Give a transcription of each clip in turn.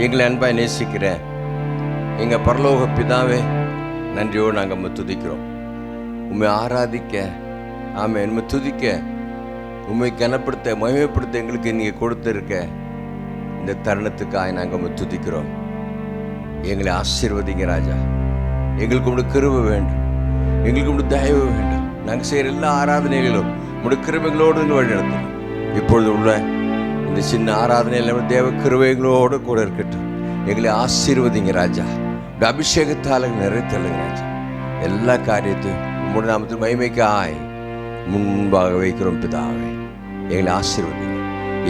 எங்களை அன்பாய் நேசிக்கிற எங்கள் பரலோக பிதாவே, நன்றியோடு நாங்கள் உம்மை துதிக்கிறோம். உம்மை ஆராதிக்க, ஆமென், உம்மை துதிக்க, உம்மை கனப்படுத்த, மகிமைப்படுத்த எங்களுக்கு நீங்கள் கொடுத்துருக்க இந்த தருணத்துக்காக நாங்கள் உம்மை துதிக்கிறோம். எங்களை ஆசீர்வதிங்க ராஜா. எங்களுக்கு உம்முடைய கிருபை வேண்டும், எங்களுக்கு உம்முடைய தயவு வேண்டும். நாங்கள் செய்கிற எல்லா ஆராதனைகளும் உம்முடைய கிருபைகளோடு வழி நடத்தணும். இப்பொழுது உள்ள இந்த சின்ன ஆராதனையில் தேவ கிருபைகளோடு கூட இருக்கட்டும். எங்களை ஆசீர்வதிங்க ராஜா. அபிஷேகத்தால் நிறைத்தல்லுங்க ராஜா. எல்லா காரியத்தையும் உம்முடைய நாமத்தில் மகிமைக்காய் முன்பாக வைக்கிறோம் பிதாவே. எங்களை ஆசீர்வதிங்க.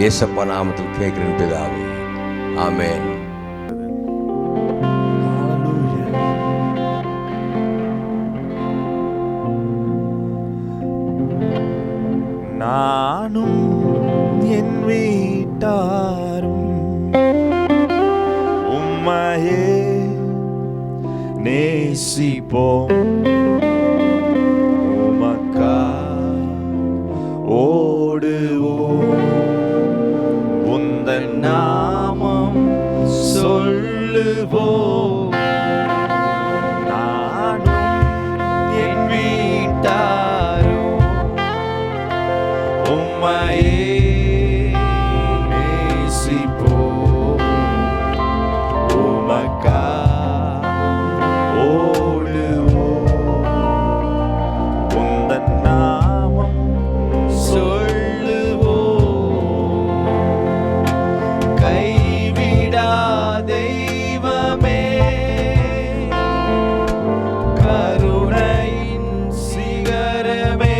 இயேசப்பா நாமத்தில் கேட்கிறேன் பிதாவே, ஆமென். நானும் என் வீட்டாரும் உம்மையே நேசிப்போம். உமக்கா ஓடுவோம். உந்தன் நாமம் சொல்லுவோம். நானும் என் வீட்டாரும் உம்மையே நேசிப்போம். உமக்கா ஓடுவோம். உந்தன் நாமம் சொல்லுவோம். கைவிடா தெய்வமே, கருணையின் சிகரமே,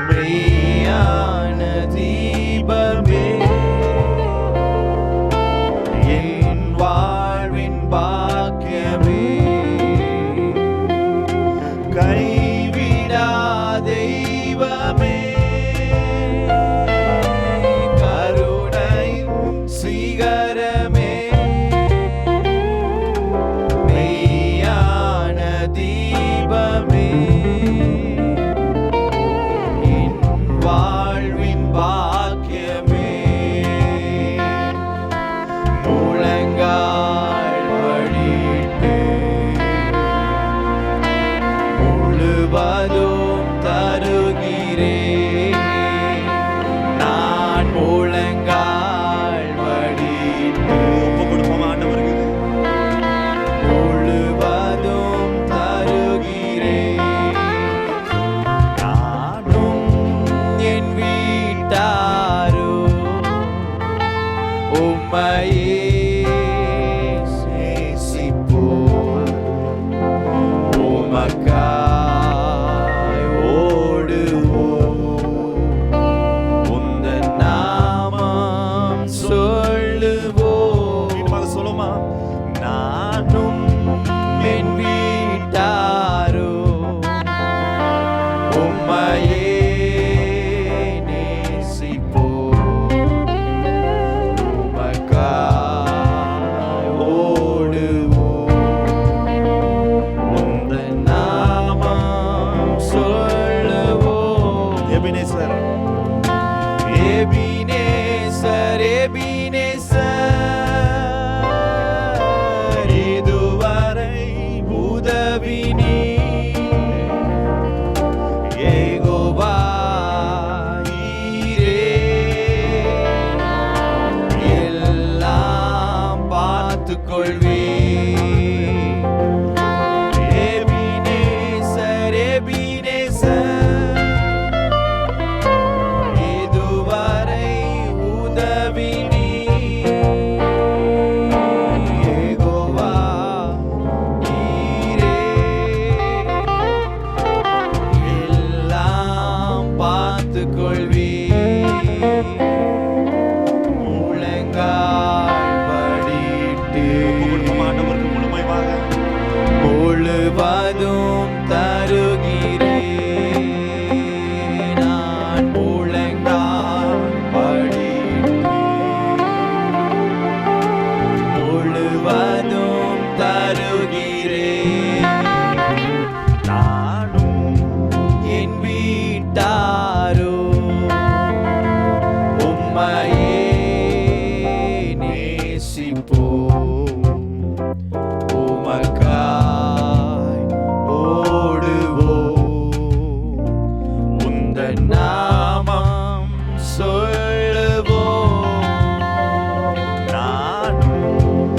மெய்யான தீபமே, என் வாழ்வின் பாக்கியமே. கைவிடா தெய்வமே, கருணையின் சிகரமே, மெய்யான தீபமே, என் வாழ்வின் பாக்கியமே. முழங்கால் வழியிட்டு முழுவதும் தருகிறேன். நான் முழங்கால் வழியிட்டு முழுவதும் தருகிறேன். நானும் என் வீட்டாரும் உம்மையே நேசிப்போம். உமக்காய் ஓடுவோம். உந்தன் நாமம் சொல்லுவோம். சொல்லுமா? நானும் என் வீட்டாரும் உம்மையே நேசிப்போம். உமக்காய் ஓடுவோம். உந்தன் நாமம் சொல்லுவோம். எபினேசர், எபினேசர், எபினேசர், இதுவரை உதவி நீர். யெகோவா ஈரே, எல்லாம் பார்த்துக்கொள்வீர். எபினேசர், எபினேசர், இதுவரை உதவி நீர். யெகோவா ஈரே, எல்லாம் பார்த்துக்கொள்வீர். முழங்கால் படியிட்டு நேசிப்போம் உமக்காய் ஓடுவோம் உந்தன் நாமம் சொல்லுவோம் நானும்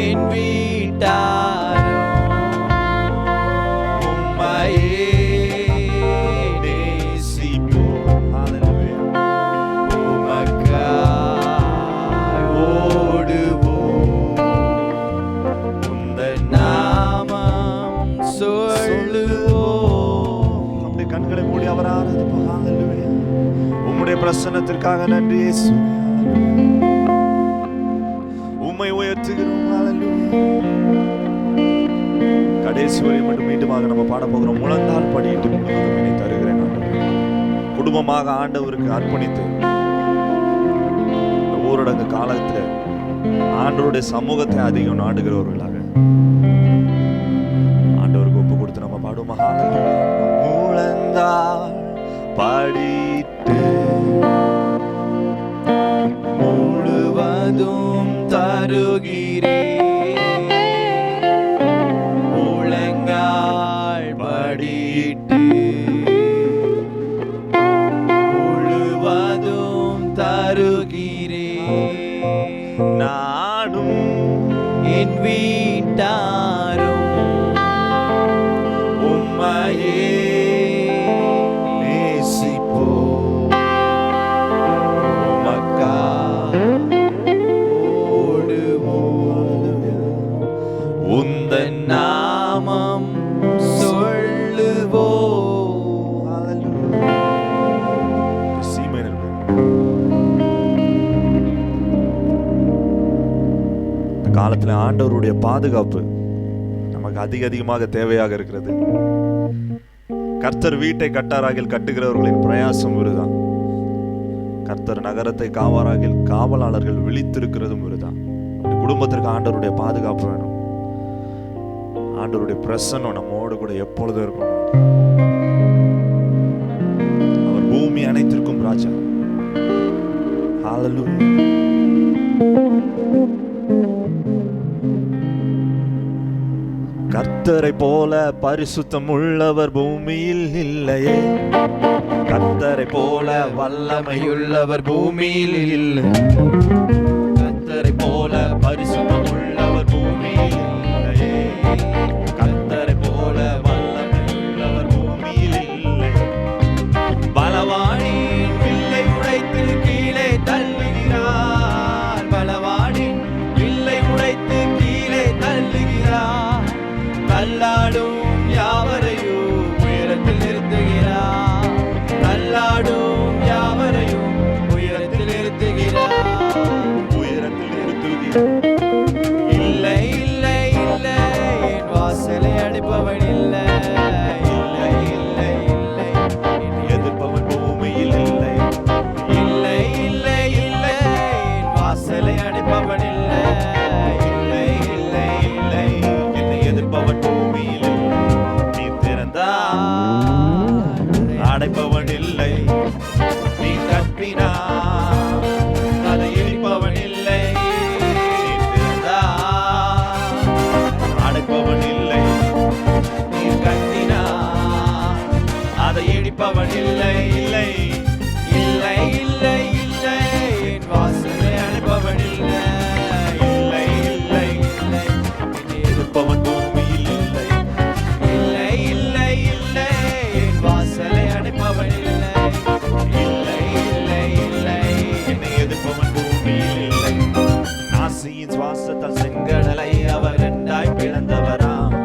என் வீட்டாரும் உம்மையே நேசிப்போம் உமக்காய் ஓடுவோம் உந்தன் நாமம் சொல்லுவோம். நம்முடைய கண்களை மூடி அவர் ஆராதிப்போம். ஹalleluya. உம்முடைய பிரசன்னத்திற்காக நன்றி இயேசு. உம்மை உயர்த்துகிறோம். ஹalleluya. கடைசி வரை மட்டும் மீண்டுமாக நம்ம பாட போகிறோம். முழந்தால் படியிட்டு முழுவதும் என்னை தருகிறேன் ஆண்டவரே. குடும்பமாக ஆண்டவருக்கு அர்ப்பணித்து இந்த ஊரடங்கு காலத்தில் ஆண்டவருடைய சமூகத்தை அதிகம் நாடுகிறவர்களாக ஆண்டவருக்கு ஒப்பு கொடுத்து நம்ம பாடுவோம். ஹalleluya. முழந்தால் படிட்டு முழுவதும் தருகிறேன் முழங்கால் படிட்டு முழுவதும் தருகிறேன் நானும் என் வீட்டாரும் உம்மையே நேசிப்போம் உமக்காய் ஓடுவோம் உந்தன் நாமம் சொல்லுவோம். ஹalleluya. சீமையினர் இந்த காலத்துல ஆண்டவருடைய பாதுகாப்பு நமக்கு அதிகமாக தேவையாக இருக்கிறது. கர்த்தர் வீட்டை கட்டாராகில் கட்டுகிறவர்களின் பிரயாசம் விருதான். கர்த்தர் நகரத்தை காவாராகில் காவலாளர்கள் விழித்திருக்கிறதும் விருதான். குடும்பத்திற்கு ஆண்டவருடைய பாதுகாப்பு வேணும். ஆண்டவருடைய பிரசன்னம் நம்மோடு கூட எப்பொழுதும் இருக்கணும். அவர் பூமி அனைத்திற்கும் ராஜா. ஹalleluya. கர்த்தரை போல பரிசுத்தம் உள்ளவர் பூமியில் இல்லையே. கர்த்தரை போல வல்லமையுள்ளவர் பூமியில் இல்லை. கர்த்தரை போல பரிசுத்தம் உள்ளவர் பூமியில் இல்லையே. கர்த்தரை போல வல்லமையுள்ளவர் பூமியில் இல்லை. பலவானின் வில்லை உடைத்து கீழே தள்ளுகிறார். பலவானின் வில்லை உடைத்து கீழே தள்ளுகிறார். தள்ளாடும் யாவரையும் உயரத்தில் நிறுத்துகிறார். தள்ளாடும் யாவரையும் உயரத்தில் நிறுத்துகிறார். உயரத்தில் நிறுத்துகிறார். இல்லை இல்லை இல்லை என் வாசலை அடைப்பவன் இல்லை. இல்லை இல்லை இல்லை என்னை எதிர்ப்பவன் பூமியில் இல்லை. இல்லை இல்லை இல்லை என் வாசலை அடைப்பவன் இல்லை. இல்லை இல்லை இல்லை என்னை எதிர்ப்பவன் பூமியில் இல்லை. நீ திறந்தால் அடைப்பவன் இல்லை. நீ கற்பினார் அதை இடிப்பவன் இல்லை. நீ திறந்தால் அடைப்பவன் இல்லை. நீ கட்டினார் அதை இடிப்பவன் இல்லை. இல்லை இல்லை இல்லை இல்லை என் வாசலை அடைப்பவன் இல்லை. இல்லை இல்லை இல்லை என்னை எதிர்ப்பவன் பூமியில் இல்லை. இல்லை இல்லை இல்லை என் வாசலை அடைப்பவன் இல்லை. இல்லை இல்லை இல்லை என்னை எதிர்ப்பவன் பூமியில் இல்லை. நாசியின் சுவாசத்தால் செங்கடலை அவர் இரண்டாய் பிளந்தவராம்.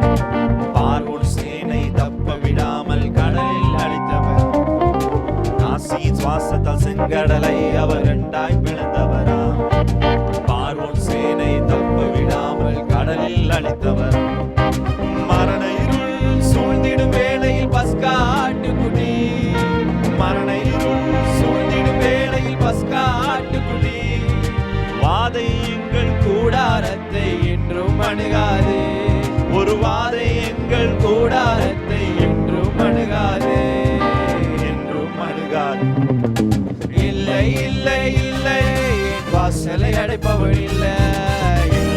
பார்வோன் சேனை தப்ப விடாமல் கடலில் அடித்தவர். நாசியின் சுவாசத்தால் செங்கடலை அவர் இரண்டாய் பிளந்தவராம். பார்வோன் சேனை தப்ப விடாமல் கடலில் அடித்தவர். மரண இருள் சூழ்ந்திடும் வேளையில் பஸ்கா ஆட்டுக்குட்டி. மரண இருள் சூழ்ந்திடும் வேளையில் பஸ்கா ஆட்டுக்குட்டி. வாதை எங்கள் கூடாரத்தை என்றும் அணுகாது. ஒரு வாதை எங்கள் கூடாரத்தை என்றும் அணுகாது. என்றும் அணுகாது. இல்லை இல்லை இல்லை என் வாசலை அடைப்பவன் இல்லை. இல்லை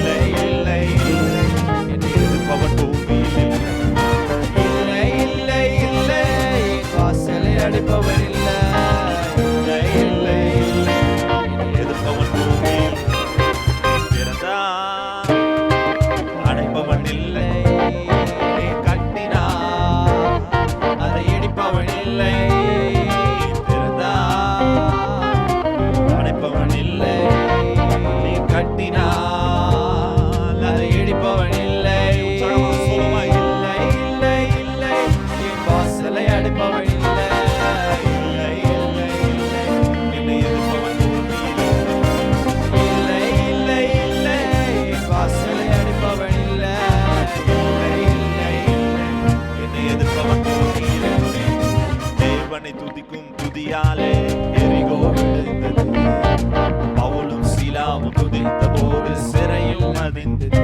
அதிர்ந்தது.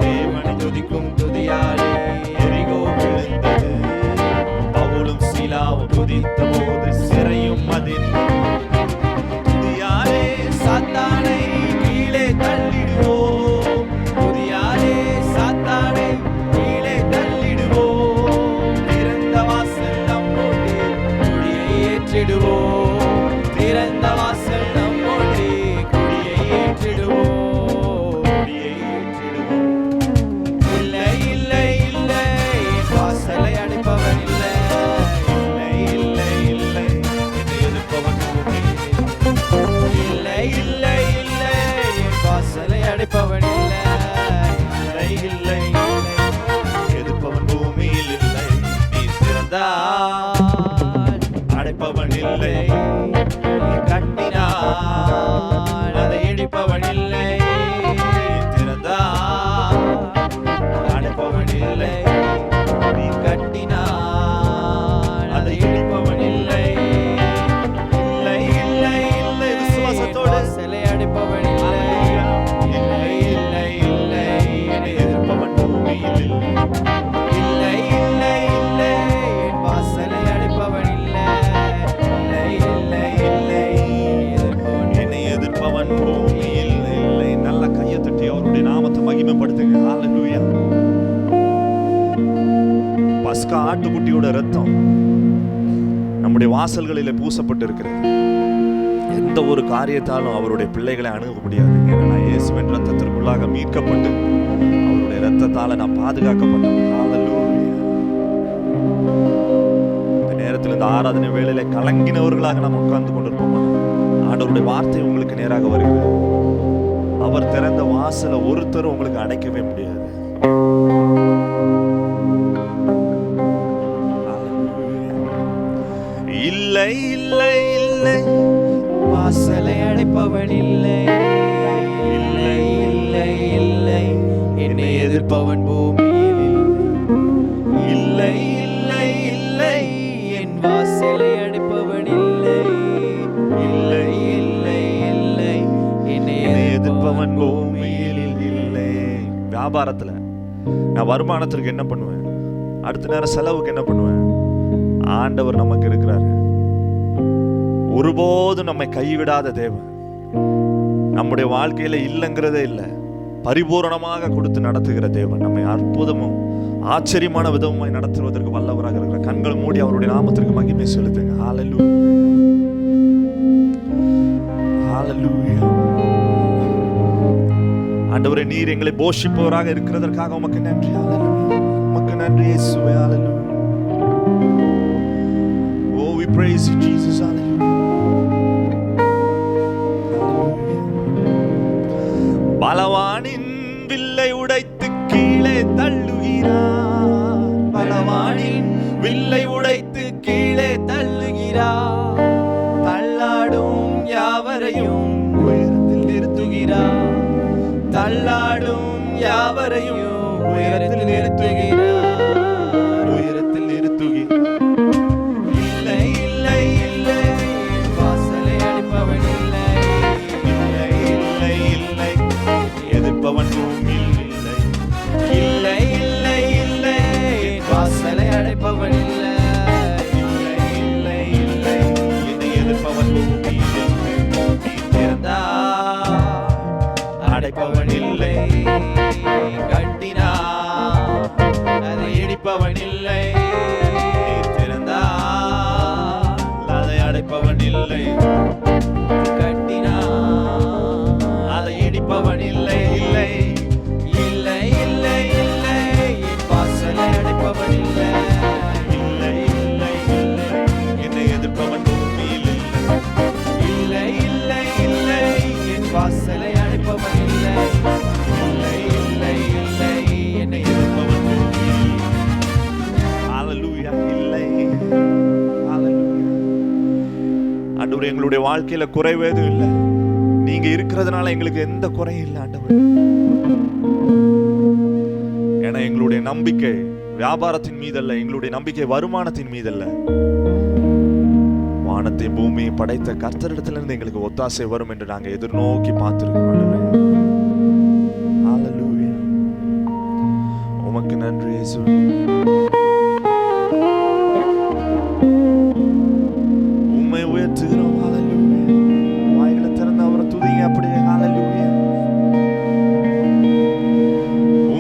தேவனை துதிக்கும் துதியாலே எரிகோ விழுந்தது. பவுலும் சீலாவும் துதித்த போது சிறையும் அதிர்ந்தது. துதியாலே சாத்தானை கீழே தள்ளிடுவோம். துதியாலே சாத்தானை கீழே தள்ளிடுவோம். திறந்த வாசல் நம்மோடு குடியை ஏற்றிடுவோம். திறந்த வாசல் நம்மோடு குடியை ஏற்றிடுவோம். குடியை ஏற்றிடுவோம். இல்லை இல்லை இல்லை வாசலை அடைப்பவன் இல்லை. இல்லை இல்லை இல்லை என்னை எதிர்ப்பவன் இல்லை. இல்லை இல்லை வாசலை அடைப்பவன் இல்லை. இல்லை இல்லை இல்லை எதிர்ப்பவன் பூமியில் இல்லை. நீ திறந்தால் அடைப்பவன் இல்லை. நீ கட்டினால் அதை இடிப்பவன் இல்லை. திறந்தால் அடைப்பவன் இல்லை. நீ கட்டினால் அதை இடிப்பவன் இல்லை. இல்லை இல்லை இல்லை விசுவாசத்தோடு சிலை அடைப்பவன் இல்லை. இல்லை இல்லை இல்லை என்னை எதிர்ப்பவன் பூமியில் இல்லை. இல்லை இல்லை இல்லை என் வாசலை அடைப்பவன் இல்லை. இல்லை இல்லை இல்லை எதிர்ப்பவன் என்னை எதிர்ப்பவன் பூமியில் இல்லை. நல்ல கையை தட்டி அவருடைய நாமத்தை மகிமைப்படுத்துங்க. ஹalleluya. பஸ்கா ஆட்டுக்குட்டியோட ரத்தம் நம்முடைய வாசல்களிலே பூசப்பட்டு இருக்கிறது. எந்த ஒரு காரியத்தாலும் அவருடைய பிள்ளைகளை அணுக முடியாது. ஏன்னா நான் இயேசுவின் ரத்தத்திற்குள்ளாக மீட்கப்பட்டு அவருடைய ரத்தத்தால நான் பாதுகாக்கப்பட்டேன். ஹalleluya. இந்த நேரத்தில் இந்த ஆராதனை வேளையில கலங்கினவர்களாக நாம் உட்கார்ந்து கொண்டிருப்போம். ஆண்டவருடைய வார்த்தை உங்களுக்கு நேராக வருகிறது. அவர் திறந்த வாசலை ஒருத்தரும் உங்களுக்கு அடைக்கவே முடியாது. இல்லை இல்லை இல்லை வாசலை அடைப்பவன் இல்லை. இல்லை இல்லை இல்லை என்னை எதிர்ப்பவன் பூமியில் இல்லை. இல்லை இல்லை இல்லை என் வாசலை அடைப்பவன் இல்லை. இல்லை இல்லை இல்லை என்னை எதிர்ப்பவன் பூமியில் இல்லை. வியாபாரத்துல நான் வருமானத்திற்கு என்ன பண்ணுவேன்? அடுத்த நேரம் செலவுக்கு என்ன பண்ணுவேன்? ஆண்டவர் நமக்கு இருக்கிறாரு. ஒருபோதும் நம்மை கைவிடாத தேவன். நம்முடைய வாழ்க்கையில இல்லைங்கிறதே இல்லை, பரிபூரணமாக கொடுத்து நடத்துகிற தேவன். நம்மை அற்புதமும் ஆச்சரியமான விதமாய் நடத்துவதற்கு வல்லவராக இருக்கிற. கண்கள் மூடி அவருடைய நாமத்திற்கு மகிமை செலுத்துங்க. ஹalleluya ஹalleluya. ஆண்டவரே, நீர் எங்களை போஷிப்பவராக இருக்கிறதற்காக உமக்கு நன்றி. ஹalleluya. உமக்கு நன்றி இயேசுவே. ஹalleluya. Oh, we praise you Jesus. Hallelujah. பலவானின் வில்லை உடைத்து கீழே தள்ளுகிறார். பலவானின் வில்லை உடைத்து கீழே தள்ளுகிறார். தள்ளாடும் யாவரையும் உயரத்தில் நிறுத்துகிறார். தள்ளாடும் யாவரையும் உயரத்தில் நிறுத்துகிறார். உயரத்தில் நிறுத்துகிறார். இல்லை இல்லை இல்லை வாசலை அடைப்பவன் இல்லை. இல்லை இல்லை இல்லை எதிர்ப்பவன் பூமியில் இல்லை. இல்லை இல்லை இல்லை வாசலை அடைப்பவன் இல்லை. இல்லை இல்லை இல்லை என்னை எதிர்ப்பவன் பூமியில் இல்லை. நீ திறந்தால் அடைப்பவன் இல்லை. கட்டினால் அதை இடிப்பவன் இல்லை. அடைப்பவன் இல்லை. கட்டினான் அதை இடிப்பவன் இல்லை. இல்லை இல்லை இல்லை இல்லை என் வாசலை அடைப்பவன் இல்லை. இல்லை இல்லை இல்லை என்னை எதிர்ப்பவன் பூமியில் இல்லை. இல்லை இல்லை இல்லை என் வாசலை அடைப்பவன் இல்லை. இல்லை இல்லை இல்லை என்னை எதிர்ப்பவன் பூமியில். ஹalleluya. இல்லை. ஆண்டவரே, எங்களுடைய வாழ்க்கையில குறைவேதும் இல்லை. நீங்க இருக்கிறதுனால எங்களுக்கு எந்த குறையும் இல்லை ஆண்டவர். ஏன்னா எங்களுடைய நம்பிக்கை வியாபாரத்தின் மீதல்ல, எங்களுடைய நம்பிக்கை வருமானத்தின் மீதல்ல. வானத்தை பூமியை படைத்த கர்த்தரிடத்திலிருந்து எங்களுக்கு ஒத்தாசை வரும் என்று நாங்கள் எதிர்நோக்கி பார்த்திருக்கோம் ஆண்டவரே.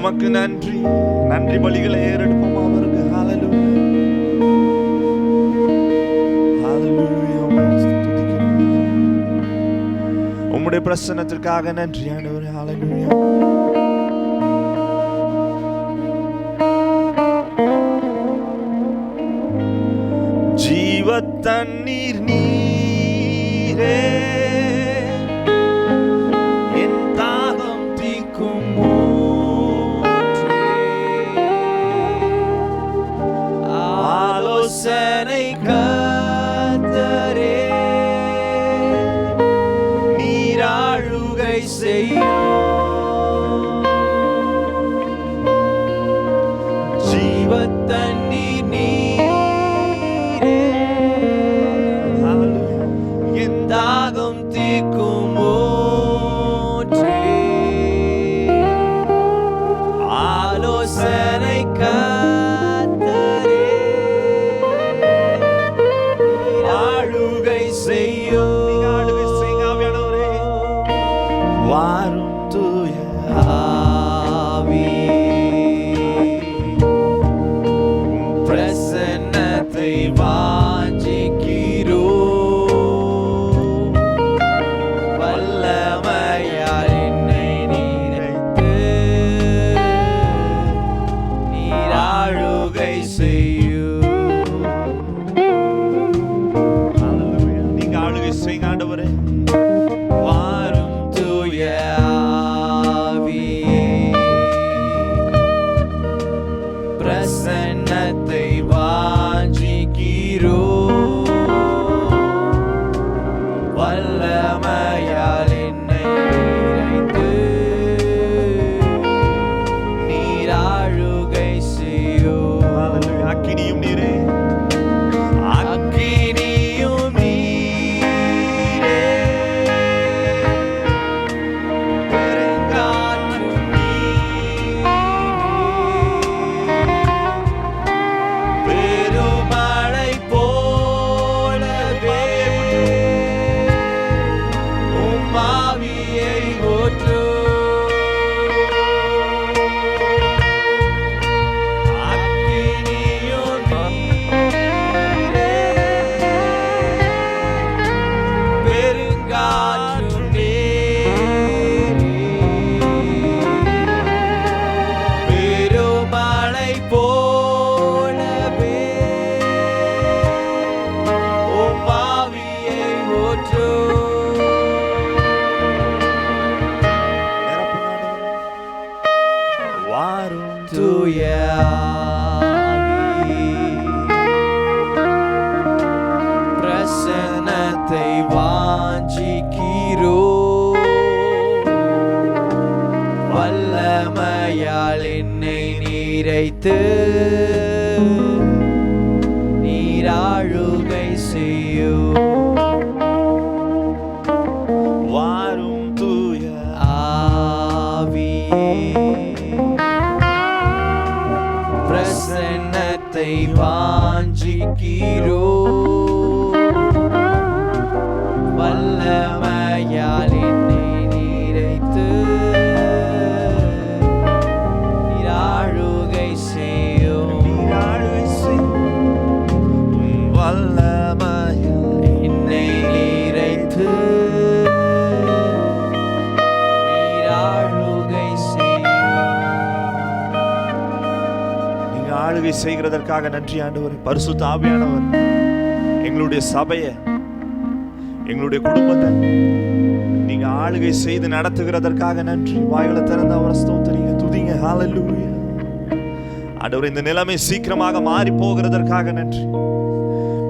உமக்கு நன்றி. நன்றி பலிகளை ஏறெடுப்போம் அவருக்கு. ஹalleluya ஹalleluya. உம்முடைய பிரசன்னத்திற்காக நன்றி ஆண்டவரே. ஹalleluya. ஜீவ தண்ணீர் நீரே என் தாகம் தீர்க்கும் ஊற்றே. ஆலோசனை கர்த்தரே நீராளுகை செய்யும். ஜீவ தண்ணீர் நீரே என் தாகம் தீர்க்கும் ஊற்றே. ஆலோசனை கர்த்தரே ஆளுகை செய்யும். வாரும் தூய ஆவியே பிரசன்னத்தை வாஞ்சிக்கிறோம். வல்லமையால் என்னை நிறைத்து நீர் ஆளுகை செய்யும். நீங்க ஆளுகை செய்யுங்க ஆண்டவரே. வாரும் தூய ஆவியே பிரசன்னத்தை வாஞ்சிக்கிறோம். வல்லமையால் என்னை நிறைத்து நீர் ஆளுகை செய்யும். அக்கினியும் நீரே அக்கினியும் நீரே பெருங்காற்றும் நீரே பெருமழை போலவே உம் ஆவியை ஊற்றும். அக்கினியும் நீரே பெருங்காற்றும் நீரே பெருமழை போலவே உம் ஆவியை ஊற்றும். வாரும் தூய ஆவி பிரசன்னத்தை வாஞ்சிக்கிறோம். வல்லமையால் என்னை நிறைத்து நீர் ஆளுகை செய்யும். வாரும் தூய ஆவியே பிரசன்னத்தை வாஞ்சிக்கிறோம். வல்லமையால் என்னை நிறைத்து நீர் ஆளுகை செய்யும். வல்லமையால் என்னை நிறைத்து நீர் ஆளுகை செய்யும். நீங்க ஆளுகை செய்கிறதற்காக நன்றி ஆண்டவரே. பரிசுத்த ஆவியானவர் எங்களுடைய சபையை எங்களுடைய குடும்பத்தை நீங்க ஆளுகை செய்து நடத்துகிறதற்காக நன்றி. வாய்களை திறந்து அவரை ஸ்தோத்திரிங்க, துதிங்க. ஹalleluya. ஆண்டவரே இந்த நிலைமை சீக்கிரமாக மாறி போகிறதற்காக நன்றி.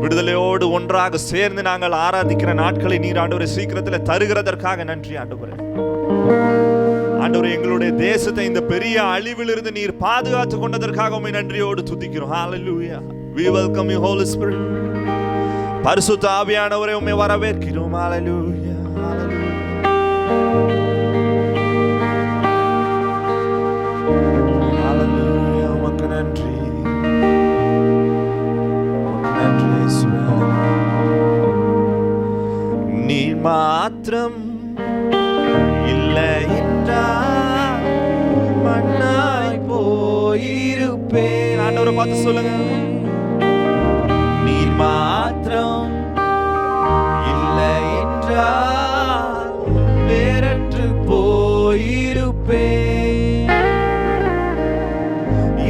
விடுதலையோடு ஒன்றாக சேர்ந்து நாங்கள் ஆராதிக்கிற நாட்களை நீர் ஆண்டவரே சீக்கிரத்தில் தருகிறதற்காக நன்றி ஆண்டவரே. ஆண்டவரே எங்களுடைய தேசத்தை இந்த பெரிய அழிவிலிருந்து நீர் பாதுகாத்து கொண்டதற்காக உம்மை நன்றியோடு துதிக்கிறோம். ஹalleluya. We welcome you Holy Spirit. பரிசுத்த ஆவியானவரே உம்மை வரவேற்கிறோம். ஹalleluya. ஹalleluya. ஹalleluya. உமக்கு நன்றி. நன்றி இயேசுவே. நீர் மாத்திரம் இல்லை என்றால் மண்ணாய் ஆண்டவரை பார்த்து சொல்லுங்க. நீர் மாத்திரம் இல்லை என்றால் வேறற்று போயிருப்பேன்.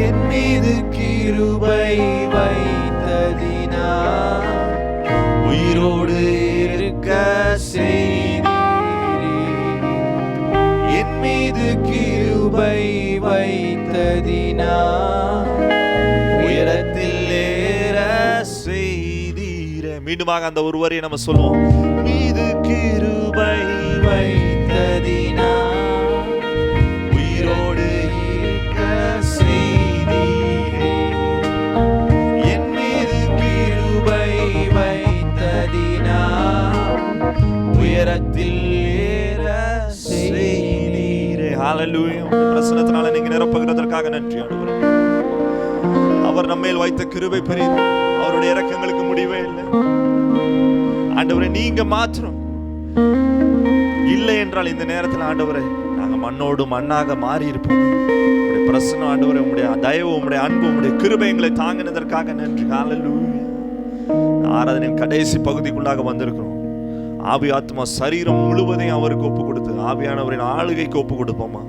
என் மீது கிருபை வைத்ததினால் உயிரோடு இருக்க செய்தீரே. என் மீது கிருபை வைத்ததினால் உயரத்தில் ஏற செய்தீரே. மீண்டுமாக அந்த ஒரு வரியை நம்ம சொல்லுவோம். மீது கிருபை வைத்ததினால் உயிரோடு இருக்க செய்தீரே. என் மீது கிருபை வைத்ததினால் உயரத்தில் ஏற செய்தீரே. ஹalleluya. பிரசன்னத்தினால நீங்க நிரப்புகிறதற்காக நன்றி ஆண்டவரே. அவர் நம்மேல் வைத்த கிருபை பெரியது. அவருடைய இரக்கங்களுக்கு முடிவே இல்லை ஆண்டவரே. நீங்க மாத்திரம் இல்லை என்றால் இந்த நேரத்தில் ஆண்டவரே நாங்க மண்ணோடு மண்ணாக மாறி இருப்போம். உங்களுடைய பிரசன்னம் ஆண்டவரே, உங்களுடைய தயவு, உங்களுடைய அன்பு, உங்களுடைய கிருபை எங்களை தாங்கினதற்காக நன்றி. ஹalleluya. ஆராதனையின் கடைசி பகுதிக்குள்ளாக வந்திருக்கிறோம். ஆவி ஆத்மா சரீரம் முழுவதையும் அவருக்கு ஒப்பு கொடுத்து ஆவியானவரின் ஆளுகைக்கு ஒப்பு கொடுப்போமா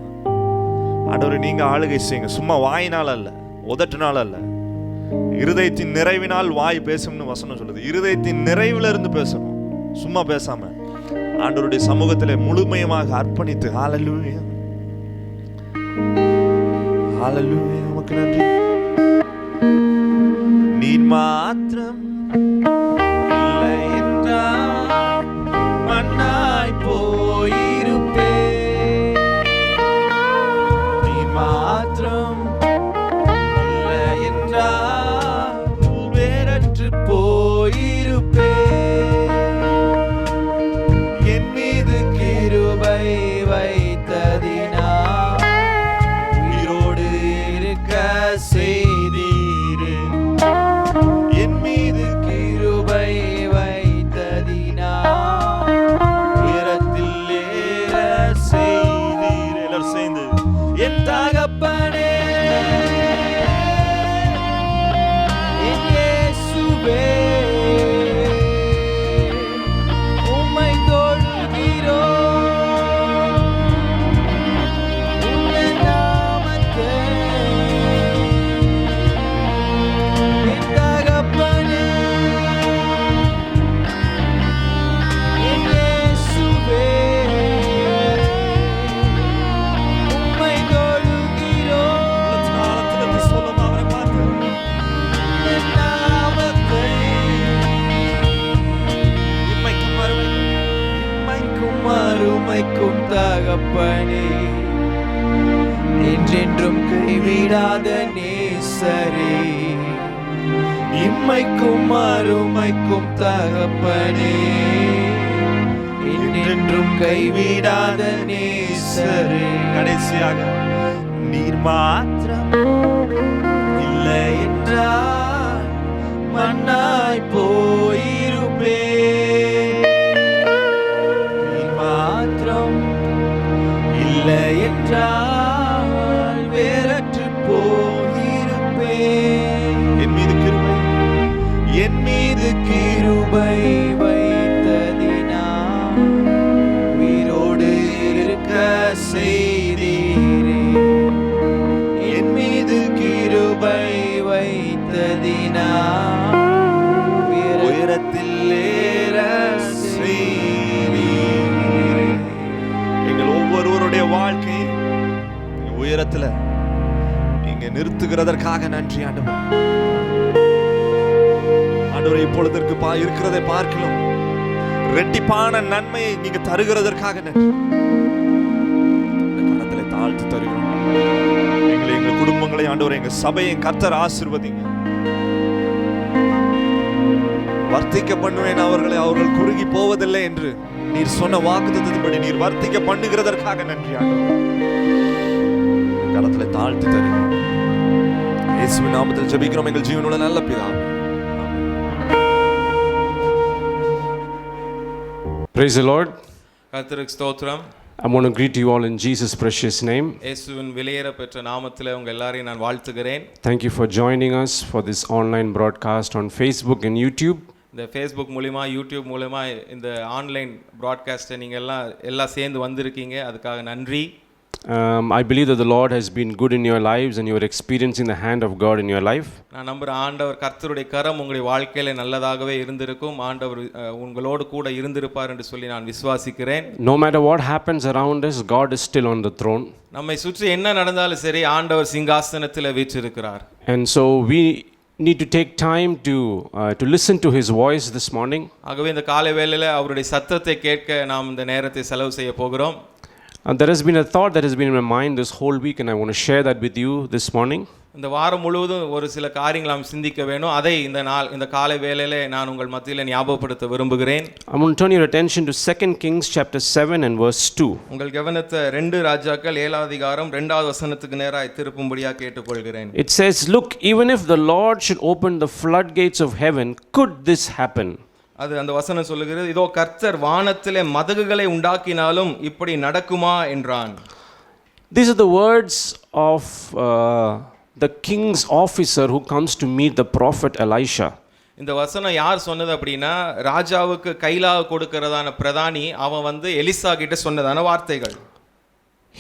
ஆண்டவரே. நீங்க ஆளுகை செய்யுங்க. சும்மா வாயினால் அல்ல, உதட்டினால் அல்ல, இருதயத்தின் நிறைவினால் வாய் பேசும்னு வசனம் சொல்லுது. இருதயத்தின் நிறைவுல இருந்து பேசணும், சும்மா பேசாம ஆண்டவருடைய சமூகத்திலே முழுமையாக அர்ப்பணித்து. ஹalleluya, ஹalleluya. உமக்கு நன்றி. நீர் மாத்திரம் இல்லை என்றால் மண்ணாய் போயிருப்பேன். நீர் மாத்திரம் இல்லை என்றால் வேறற்று போயிருப்பேன். என் மீது கிருபை வைத்ததினால் உயிரோடு இருக்க செய்தீரே. என் மீது கிருபை வைத்ததினால் உயரத்தில் ஏற செய்தீரே. எல்லாரும் சேர்ந்து என் தகப்பனே, என் இயேசுவே, உம்மை தொழுகிறோம். உம்முடைய நாமத்தை என் தகப்பனே, என் இயேசுவே, உம்மை தொழுகிறோம். காலத்துல சொல்லுமா அவரை பார்த்து. உம்முடைய நாமத்தை இம்மைக்கும் மறுமைக்கும் தகப்பனே, என்றென்றும் கைவிடாத நேசரே. இம்மைக்கும் மறுமைக்கும் தகப்பனே, என்றென்றும் கைவிடாத நேசரே. கடைசியாக நீர் மாத்திரம் இல்லை என்றால் மண்ணாய் போயிருப்பேன். நீர் மாத்திரம் இல்லை என்றால் வேறற்று போயிருப்பேன். என் மீது கிருபை, என் மீது கிருபை வைத்ததினால் உயிரோடு இருக்க செய்தீரே. என் மீது கிருபை வைத்ததினால் உயரத்தில் ஏற செய்தீரே. எங்கள் ஒவ்வொருவருடைய வாழ்க்கை உயரத்துல நீங்க நிறுத்துகிறதற்காக நன்றி ஆண்டவரே. ஆண்டவரே, இப்பொழுதற்கு இருக்கிறதை பார்க்கலாம் ரெட்டிப்பான நன்மையை நீங்க தருகிறதற்காக நன்றி. இந்த காலத்துல தாழ்த்து தருகிறோம். எங்களை, எங்கள் குடும்பங்களை ஆண்டவரே, எங்க சபையை கர்த்தர் ஆசீர்வதிங்க. வர்த்திக்க பண்ணுவேன் அவர்களை, அவர்கள் குறுகி போவதில்லை என்று நீர் சொன்ன வாக்குத்தத்தத்தின்படி நீர் வர்த்திக்க பண்ணுகிறதற்காக நன்றி ஆண்டவரே. கரத்துல தாழ்த்து தருகிறோம். இயேசுவின் நாமத்தில் ஜெபிக்கிறோம் எங்கள் ஜீவனுள்ள நல்ல பிதாவே. Praise the Lord. கர்த்தருக்கு ஸ்தோத்திரம். I want to greet you all in Jesus' precious name. இயேசுவின் விலையேற பெற்ற நாமத்திலே உங்க எல்லாரையும் நான் வாழ்த்துகிறேன். Thank you for joining us for this online broadcast on Facebook and YouTube. இந்த ஃபேஸ்புக் மூலமா யூடியூப் மூலமா இந்த ஆன்லைன் ப்ராட்காஸ்ட்டை நீங்கள் எல்லாம் சேர்ந்து வந்திருக்கீங்க, அதுக்காக நன்றி. I believe that the Lord has been good in your lives and you are experiencing the hand of God in your life. நான் நம்புகிறேன் ஆண்டவர் கர்த்தருடைய கரம் உங்களுடைய வாழ்க்கையில நல்லதாகவே இருந்திருக்கும், ஆண்டவர் உங்களோடு கூட இருந்திருப்பார் என்று சொல்லி நான் விசுவாசிக்கிறேன். No matter what happens around us, God is still on the throne. நம்மை சுற்றி என்ன நடந்தாலும் சரி, ஆண்டவர் சிங்காசனத்தில் வீற்றிருக்கிறார். And so we need to take time to listen to his voice this morning. ஆகவே இந்த காலை வேளையில அவருடைய சத்தத்தை கேட்க நாம் இந்த நேரத்தை செலவு செய்ய போகிறோம். There has been a thought that has been in my mind this whole week and I want to share that with you this morning. இந்த வாரம் முழுவதும் ஒரு சில காரியங்கள் நாம் சிந்திக்க வேண்டும், அதை இந்த காலை வேளையிலே நான் உங்கள் மத்தியில் ஞாபகப்படுத்த விரும்புகிறேன். I want to turn your attention to 2 Kings chapter 7 and verse 2. உங்கள் கவனத்தை 2 ராஜாக்கள் 7 அதிகாரம் 2வது வசனத்துக்கு நேராக திருப்பும்படியாக கேட்டுக்கொள்கிறேன். It says, "Look, even if the Lord should open the floodgates of heaven, could this happen?" அது அந்த வசனம் சொல்லுகிறது, இதோ கர்த்தர் வானத்திலே மதகுகளை உண்டாக்கினாலும் இப்படி நடக்குமா என்றான். These are the words of the king's officer who comes to meet the prophet Elisha. இந்த வசனம் யார் சொன்னது அப்படின்னா, ராஜாவுக்கு கைலாக கொடுக்கிறதான பிரதானி அவன் எலிசா கிட்ட சொன்னதான வார்த்தைகள்.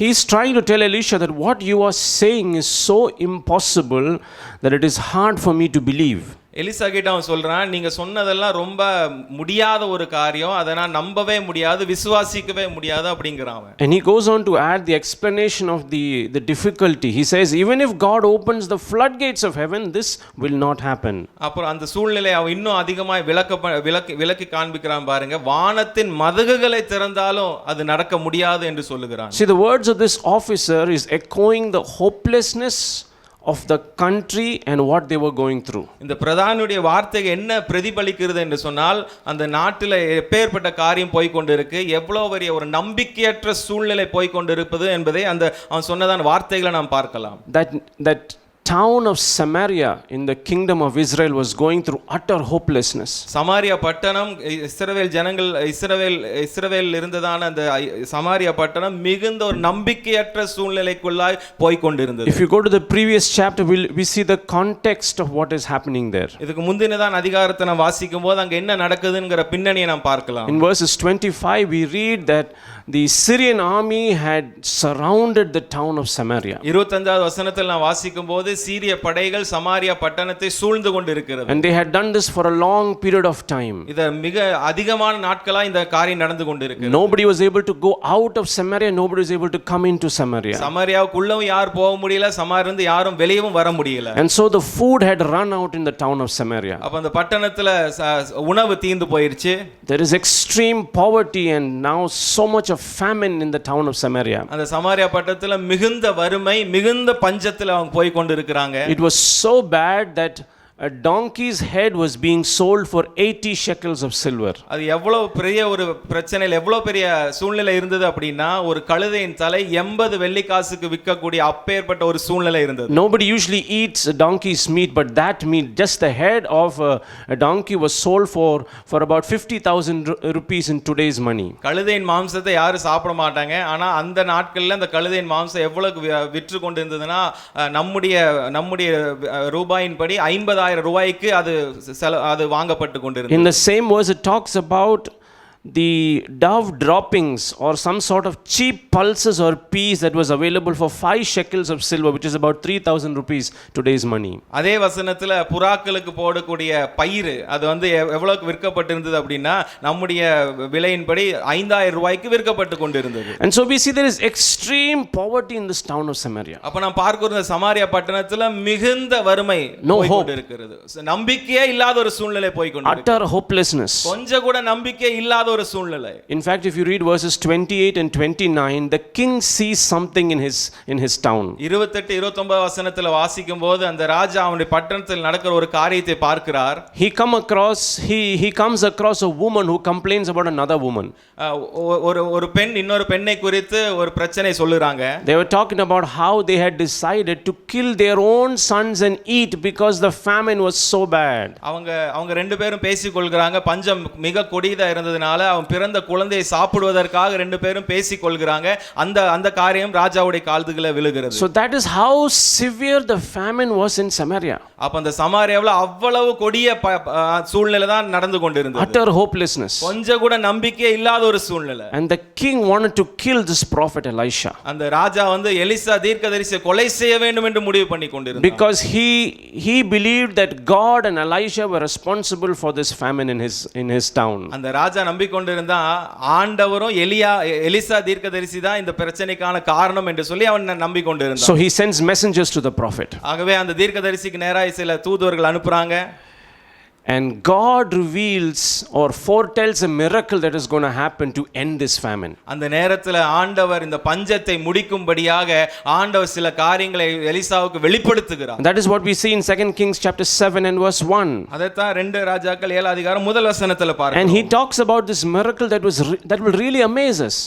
He is trying to tell Elisha that what you are saying is so impossible that it is hard for me to believe. Eliza கிட்ட அவன் சொல்றான், நீங்க சொன்னதெல்லாம் ரொம்ப முடியாத ஒரு காரியம், அதை நான் நம்பவே முடியாது, விசுவாசிக்கவே முடியாது அப்படிங்கிறான். And he goes on to add the explanation of the difficulty. He says, even if God opens the floodgates of heaven, this will not happen. அப்புறம் அந்த சூழ்நிலை அவன் இன்னும் அதிகமாக விளக்கி காண்பிக்கிறான் பாருங்க. வானத்தின் மதகுகளை திறந்தாலும் அது நடக்க முடியாது என்று சொல்லுகிறான். See, the words of this officer is echoing the hopelessness of the country and what they were going through. இந்த பிரதானுடைய வார்த்தை என்ன பிரதிபலிக்கிறது என்று சொன்னால், அந்த நாட்டில் எப்பேற்பட்ட காரியம் போய் கொண்டிருக்கு, எவ்வளவு பெரிய ஒரு நம்பிக்கையற்ற சூழ்நிலை போய் கொண்டிருப்பது என்பதை அவன் சொன்னதான வார்த்தைகளை நாம் பார்க்கலாம். That town of Samaria in the kingdom of Israel was going through utter hopelessness. Samariya பட்டணம், இஸ்ரவேல் இருந்ததான அந்த சமாரியா பட்டணம் மிகுந்த ஒரு நம்பிக்கையற்ற சூழ்நிலைக்குள்ளாய் போய் கொண்டிருந்தது. If you go to the previous chapter, we see the context of what is happening there. இதுக்கு முந்தினதான் அதிகாரத்தை நாம் வாசிக்கும் போது அங்க என்ன நடக்குதுங்கிற பின்னணியை நாம் பார்க்கலாம். In verses 25 we read that the Syrian army had surrounded the town of Samaria. 25வது வசனத்தில் நாம் வாசிக்கும் போது சீரிய படைகள் சமாரியா பட்டணத்தை சூழ்ந்து கொண்டிருக்கிறது. And they had done this for a long period of time. இது மிக அதிகமான நாட்களா இந்த காரியம் நடந்து கொண்டிருக்கிறது. Nobody was able to go out of Samaria, nobody was able to come into Samaria. சமாரியாவுக்குள்ளவும் யார் போக முடியல, சமாரியிலிருந்து யாரும் வெளியவும் வர முடியல. And so the food had run out in the town of Samaria. அப்ப அந்த பட்டணத்துல உணவு தீந்து போயிருச்சு. There is extreme poverty and now so much of famine in the town of Samaria. அந்த சமாரியா பட்டணத்துல மிகுந்த வறுமை, மிகுந்த பஞ்சத்துல அவங்க போய் கொண்டிருக்கிறாங்க. It was so bad that a donkey's head was being sold for 80 shekels of silver. அது எவ்வளவு பெரிய ஒரு பிரச்சனை, எவ்வளவு பெரிய சூழ்நிலை இருந்தது அப்படின்னா, ஒரு கழுதையின் தலை 80 வெள்ளிக்காசுக்கு விற்கக்கூடிய அப்பேற்பட்ட ஒரு சூழ்நிலை இருந்தது. Nobody usually eats a donkey's meat, but that meat, just the head of a donkey was sold for about 50,000 rupees in today's money. கழுதையின் மாம்சத்தை யாரும் சாப்பிட மாட்டாங்க, ஆனா அந்த நாட்கள்ல அந்த கழுதையின் மாம்சம் எவ்வளவு விற்று கொண்டிருந்ததுன்னா, நம்முடைய ரூபாயின் படி 50,000 ரூபாய்க்கு அது வாங்கப்பட்டு கொண்டிருந்தது. In the same verse it talks about the dove droppings or some sort of cheap pulses or peas that was available for 5 shekels of silver, which is about 3,000 rupees today's money. அதே வசனத்துல புறாக்களுக்கு போடக்கூடிய பயிறு அது எவ்வளவுக்கு விற்கப்பட்டிருந்தது அப்படின்னா, நம்முடைய விலையின்படி 5,000 ரூபாய்க்கு விற்கப்பட்டு கொண்டிருந்தது. And so we see there is extreme poverty in this town of Samaria. அப்ப நாம் பார்க்கிற சமாரியா பட்டணத்துல மிகுந்த வறுமை போய் கொண்டிருக்கிறது. நம்பிக்கையே இல்லாத ஒரு சூழ்நிலை போய் கொண்டிருக்கிறது. Utter hopelessness. கொஞ்சம் கூட நம்பிக்கை இல்லாத ஒரு சூழ்நிலை. In fact, if you read verses 28 and 29, the king sees something in his town. 28-29 வசனத்துல வாசிக்கும்போது அந்த ராஜா அவனுடைய பட்டணத்தில் நடக்கிற ஒரு காரியத்தை பார்க்கிறார். He comes across a woman who complains about another woman. ஒரு பெண் இன்னொரு பெண்ணை குறித்து ஒரு பிரச்சனை சொல்லுறாங்க. They were talking about how they had decided to kill their own sons and eat because the famine was so bad. அவங்க ரெண்டு பேரும் பேசிக் கொள்கிறாங்க, பஞ்சம் மிக கொடியதா இருந்ததனால அதனால அவன் பிறந்த குழந்தையை சாப்பிடுவதற்காக ரெண்டு பேரும் பேசிக் கொள்கிறாங்க. அந்த காரியம் ராஜாவுடைய கால்துகளை விழுகிறது. So that is how severe the famine was in Samaria. அப்ப அந்த சமாரியாவுல அவ்வளவு கொடிய சூழ்நிலை தான் நடந்து கொண்டிருந்தது. Utter hopelessness. கொஞ்சம் கூட நம்பிக்கை இல்லாத ஒரு சூழ்நிலை. And the king wanted to kill this prophet Elisha. அந்த ராஜா வந்து எலிசா தீர்க்கதரிசியை கொலை செய்ய வேண்டும் என்று முடிவு பண்ணி கொண்டிருந்தார். Because he believed that God and Elisha were responsible for this famine in his town. அந்த ராஜா நம்பிக்கொண்டிருந்தா ஆண்டவரும் எலிசா தீர்க்கதரிசி தான் இந்த பிரச்சனைக்கான காரணம் என்று சொல்லி அவன் நம்பிக்கொண்டிருந்தான். So he sends messengers to the prophet. ஆகவே அந்த தீர்க்கதரிசிக்கு நேரா சில தூதுவர்கள் அனுப்புறாங்க. And God reveals or foretells a miracle that is going to happen to end this famine. அந்த நேரத்தில் ஆண்டவர் இந்த பஞ்சத்தை முடிக்கும்படியாக ஆண்டவர் சில காரியங்களை எலிசாவுக்கு வெளிப்படுத்துகிறார். That is what we see in 2 Kings chapter 7 and verse 1. அதைத்தான் 2 ராஜாக்கள் 7 அதிகாரம் முதல் வசனத்துல பார்க்கிறோம். And he talks about this miracle that will really amaze us.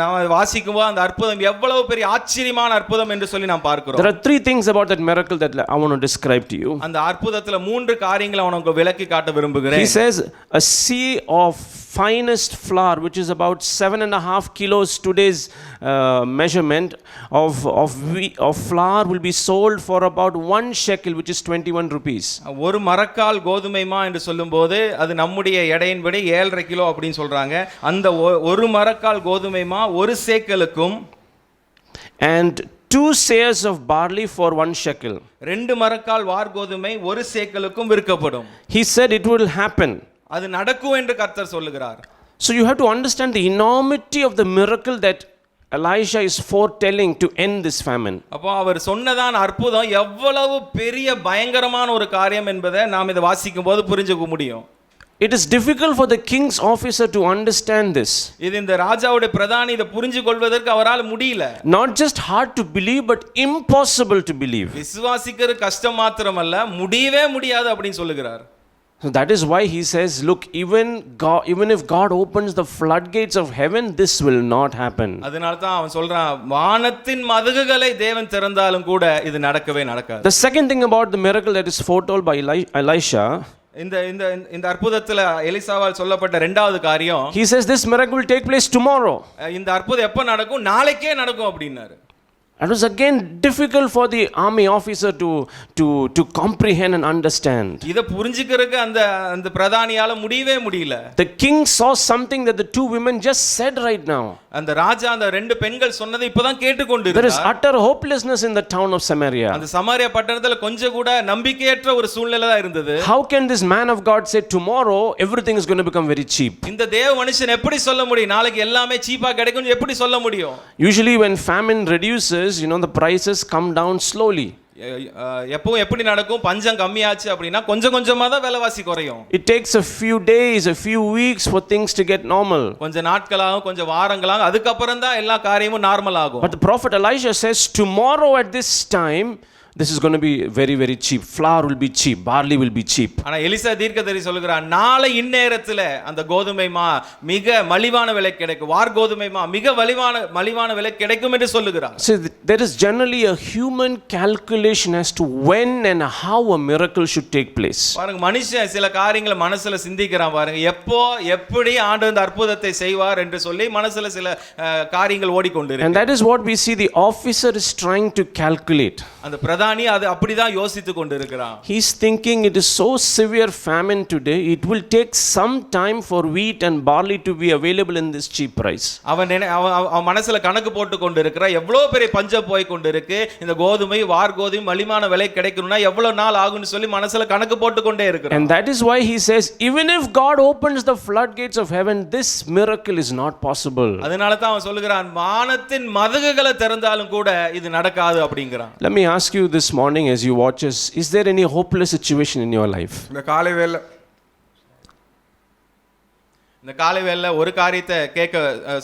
நாம் வாசிக்கும்போது அந்த அற்புதம் எவ்வளவு பெரிய ஆச்சரியமான அற்புதம் என்று சொல்லி நாம் பார்க்கிறோம். There are 3 things about that miracle that I want to describe to you. அந்த அற்புதத்துல 3 காரியங்களை உனக்கு விளக்கி காட்ட விரும்புகிறேன். He says a sea of finest flour, which is about 7.5 kilos today's measurement of flour, will be sold for about 1 shekel, which is 21 rupees. ஒரு மரக்கால் கோதுமைமா என்று சொல்லும்போது அது நம்முடைய எடையின்படி 7.5 கிலோ அப்படின்னு சொல்றாங்க. அந்த ஒரு மரக்கால் கோதுமைமா 1 சேக்கலுக்கும் and 2 seahs of barley for 1 shekel. 2 மரக்கால் வார் கோதுமை 1 சேக்கலுக்கும் விற்கப்படும். He said it will happen. அது நடக்கும் என்று கர்த்தர் சொல்லுகிறார். So you have to understand the enormity of the miracle that Elisha is foretelling to end this famine. அப்போ அவர் சொன்னதான அற்புதம் எவ்வளவு பெரிய பயங்கரமான ஒரு காரியம் என்பதை நாம் இதை வாசிக்கும்போது புரிஞ்சுக்க முடியும். It is difficult for the king's officer to understand this. இது இந்த ராஜாவுடைய பிரதானி இதை புரிஞ்சு கொள்வதற்கு அவரால் முடியல. Not just hard to believe but impossible to believe. விசுவாசிக்கிறது கஷ்டம் மாத்திரமல்ல முடியவே முடியாது அப்படின்னு சொல்லுகிறார். So that is why he says, look, even if God opens the floodgates of heaven, this will not happen. அதனால தான் அவன் சொல்றான் வானத்தின் மதகுகளை தேவன் திறந்தாலும் கூட இது நடக்கவே நடக்காது. The second thing about the miracle that is foretold by Elisha, இந்த அற்புதத்துல எலிசாவால் சொல்லப்பட்ட இரண்டாவது காரியம், he says this miracle will take place tomorrow. இந்த அற்புதம் எப்ப நடக்கும்? நாளைக்கே நடக்கும் அப்படினாரு. It was again difficult for the army officer to comprehend and understand. இத புரிஞ்சிக்கிறதுக்கு அந்த பிரதானியால முடியவே முடியல. The king saw something that the 2 women just said right now. அந்த ராஜா அந்த 2 பெண்கள் சொன்னதை இப்போதான் கேட்டுக்கொண்டிருந்தார். There is utter hopelessness in the town of Samaria. அந்த சமாரியா பட்டணத்துல கொஞ்சம் கூட நம்பிக்கையற்ற ஒரு சூழ்நிலை தான் இருந்தது. How can this man of God say tomorrow everything is going to become very cheap? இந்த தேவ மனுஷன் எப்படி சொல்ல முடியும் நாளைக்கு எல்லாமே சீப்பா கிடைக்கும் எப்படி சொல்ல முடியும்? Usually when famine reduces, the prices come down slowly. எப்பவும் எப்படி நடக்கும்? பஞ்சம் கம்மியாச்சு அப்படினா கொஞ்சம் கொஞ்சமா தான் விலைவாசி குறையும். It takes a few days, a few weeks for things to get normal. கொஞ்ச நாட்களாகும் கொஞ்சம் வாரங்களாகும் அதுக்கு அப்புறம் தான் எல்லா காரியமும் நார்மல் ஆகும். But the prophet Elisha says tomorrow at this time this is going to be very very cheap. Flour will be cheap, barley will be cheap. ஆனா Elisha தீர்க்கதரிசி சொல்கிறார் நாளை இந்நேரத்துல அந்த கோதுமை மா மிக மலிவான விலை கிடைக்கும், வார் கோதுமை மா மிக மலிவான விலை கிடைக்கும் என்று சொல்லுகிறார். So there is generally a human calculation as to when and how a miracle should take place. பாருங்க மனுஷன் சில காரியங்களை மனசுல சிந்திக்கிறான் பாருங்க, எப்போ எப்படி ஆண்டவர் இந்த அற்புதத்தை செய்வார் என்று சொல்லி மனசுல சில காரியங்கள் ஓடிக்கொண்டிருக்கு. And that is what we see the officer is trying to calculate. அந்த பிரதானி அது அப்படிதான் யோசித்துக் கொண்டிருக்கிறான். He is thinking it is so severe famine today, it will take some time for wheat and barley to be available in this cheap price. அவன் மனசுல கணக்கு போட்டு கொண்டிருக்கிறான், எவ்வளவு பெரிய பஞ்சம் போய் கொண்டிருக்கு, இந்த கோதுமை வார் கோதுமை மலிவான விலை கிடைக்கணும்னா எவ்வளவு நாள் ஆகும்னு சொல்லி மனசுல கணக்கு போட்டு கொண்டே இருக்கிறான். And that is why he says even if God opens the floodgates of heaven, this miracle is not possible. அதனால தான் அவன் சொல்லுகிறான் வானத்தின் மதகுகளை திறந்தாலும் கூட இது நடக்காது அப்படிங்கறான். Let me ask you this morning as you watch us, is there any hopeless situation in your life? இந்த காலை வேளை ஒரு காரியத்தை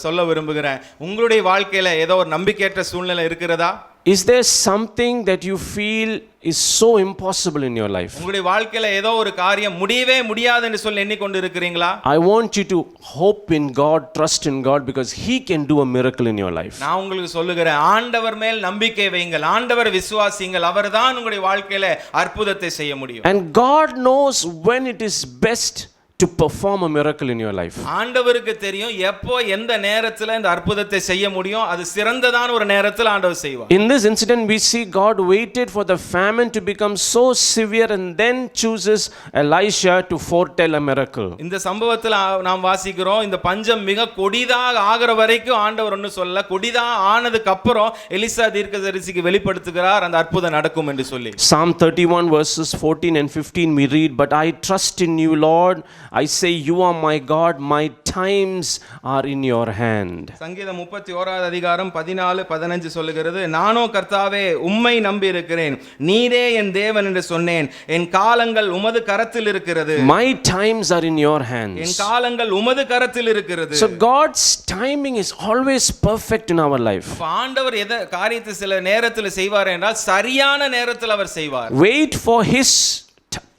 சொல்ல விரும்புகிறேன். உங்களுடைய வாழ்க்கையில ஏதோ ஒரு நம்பிக்கையற்ற சூழ்நிலை இருக்கிறதா? Is there something that you feel is so impossible in your life? உங்களுடைய வாழ்க்கையில ஏதோ ஒரு காரியம் முடியவே முடியாது என்று சொல்லி எண்ணிக்கொண்டு இருக்கிறீங்களா? I want you to hope in God, trust in God, because he can do a miracle in your life. நான் உங்களுக்கு சொல்லுகிறேன், ஆண்டவர் மேல் நம்பிக்கை வையுங்கள், ஆண்டவரை விசுவாசியுங்கள், அவர்தான் உங்களுடைய வாழ்க்கையில அற்புதத்தை செய்ய முடியும். And God knows when it is best to perform a miracle in your life. ஆண்டவருக்கு தெரியும் எப்போ எந்த நேரத்துல இந்த அற்புதத்தை செய்ய முடியும். அது சிறந்ததான ஒரு நேரத்துல ஆண்டவர் செய்வார். In this incident we see God waited for the famine to become so severe and then chooses Elisha to foretell a miracle. இந்த சம்பவத்துல நாம் வாசிக்கிறோம், இந்த பஞ்சம் மிக கொடிதாக ஆகிற வரைக்கும் ஆண்டவர் ஒன்றும் சொல்ல, கொடிதா ஆனதுக்கு அப்புறம் எலிசா தீர்க்கதரிசிக்கு வெளிப்படுத்துகிறார் அந்த அற்புதம் நடக்கும் என்று சொல்லி. Psalm 31 verses 14 and 15 we read, "But I trust in you, Lord. I say, you are my God. My times are in your hand." சங்கீதம் 31 அதிகாரம் 14 15 சொல்லுகிறது, நானோ கர்த்தாவே உம்மை நம்பி இருக்கிறேன், நீரே என் தேவன் என்று சொன்னேன், என் காலங்கள் உமது கரத்தில் இருக்கிறது. My times are in your hands. என் காலங்கள் உமது கரத்தில் இருக்கிறது. So God's timing is always perfect in our life. ஆண்டவர் எதை காரியத்தை சில நேரத்தில் செய்வார் என்றால் சரியான நேரத்தில் அவர் செய்வார். Wait for his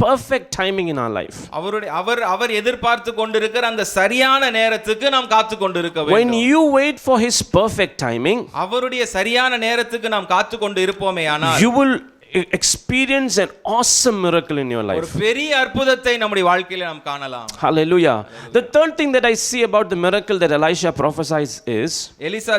perfect timing in our life. அவர் எதிர்பார்த்து கொண்டிருக்கிற அந்த சரியான நேரத்துக்கு நாம் காத்து கொண்டிருக்க வேண்டும். When you wait for his perfect timing, அவருடைய சரியான நேரத்துக்கு நாம் காத்து கொண்டு இருப்போமே ஆனால் you will experience an awesome miracle in your ஒரு life. பெரிய அற்புதத்தை நம்முடைய வாழ்க்கையில நாம் காணலாம். Hallelujah. The third thing that I see about the miracle that Elisha prophesies is, Elisha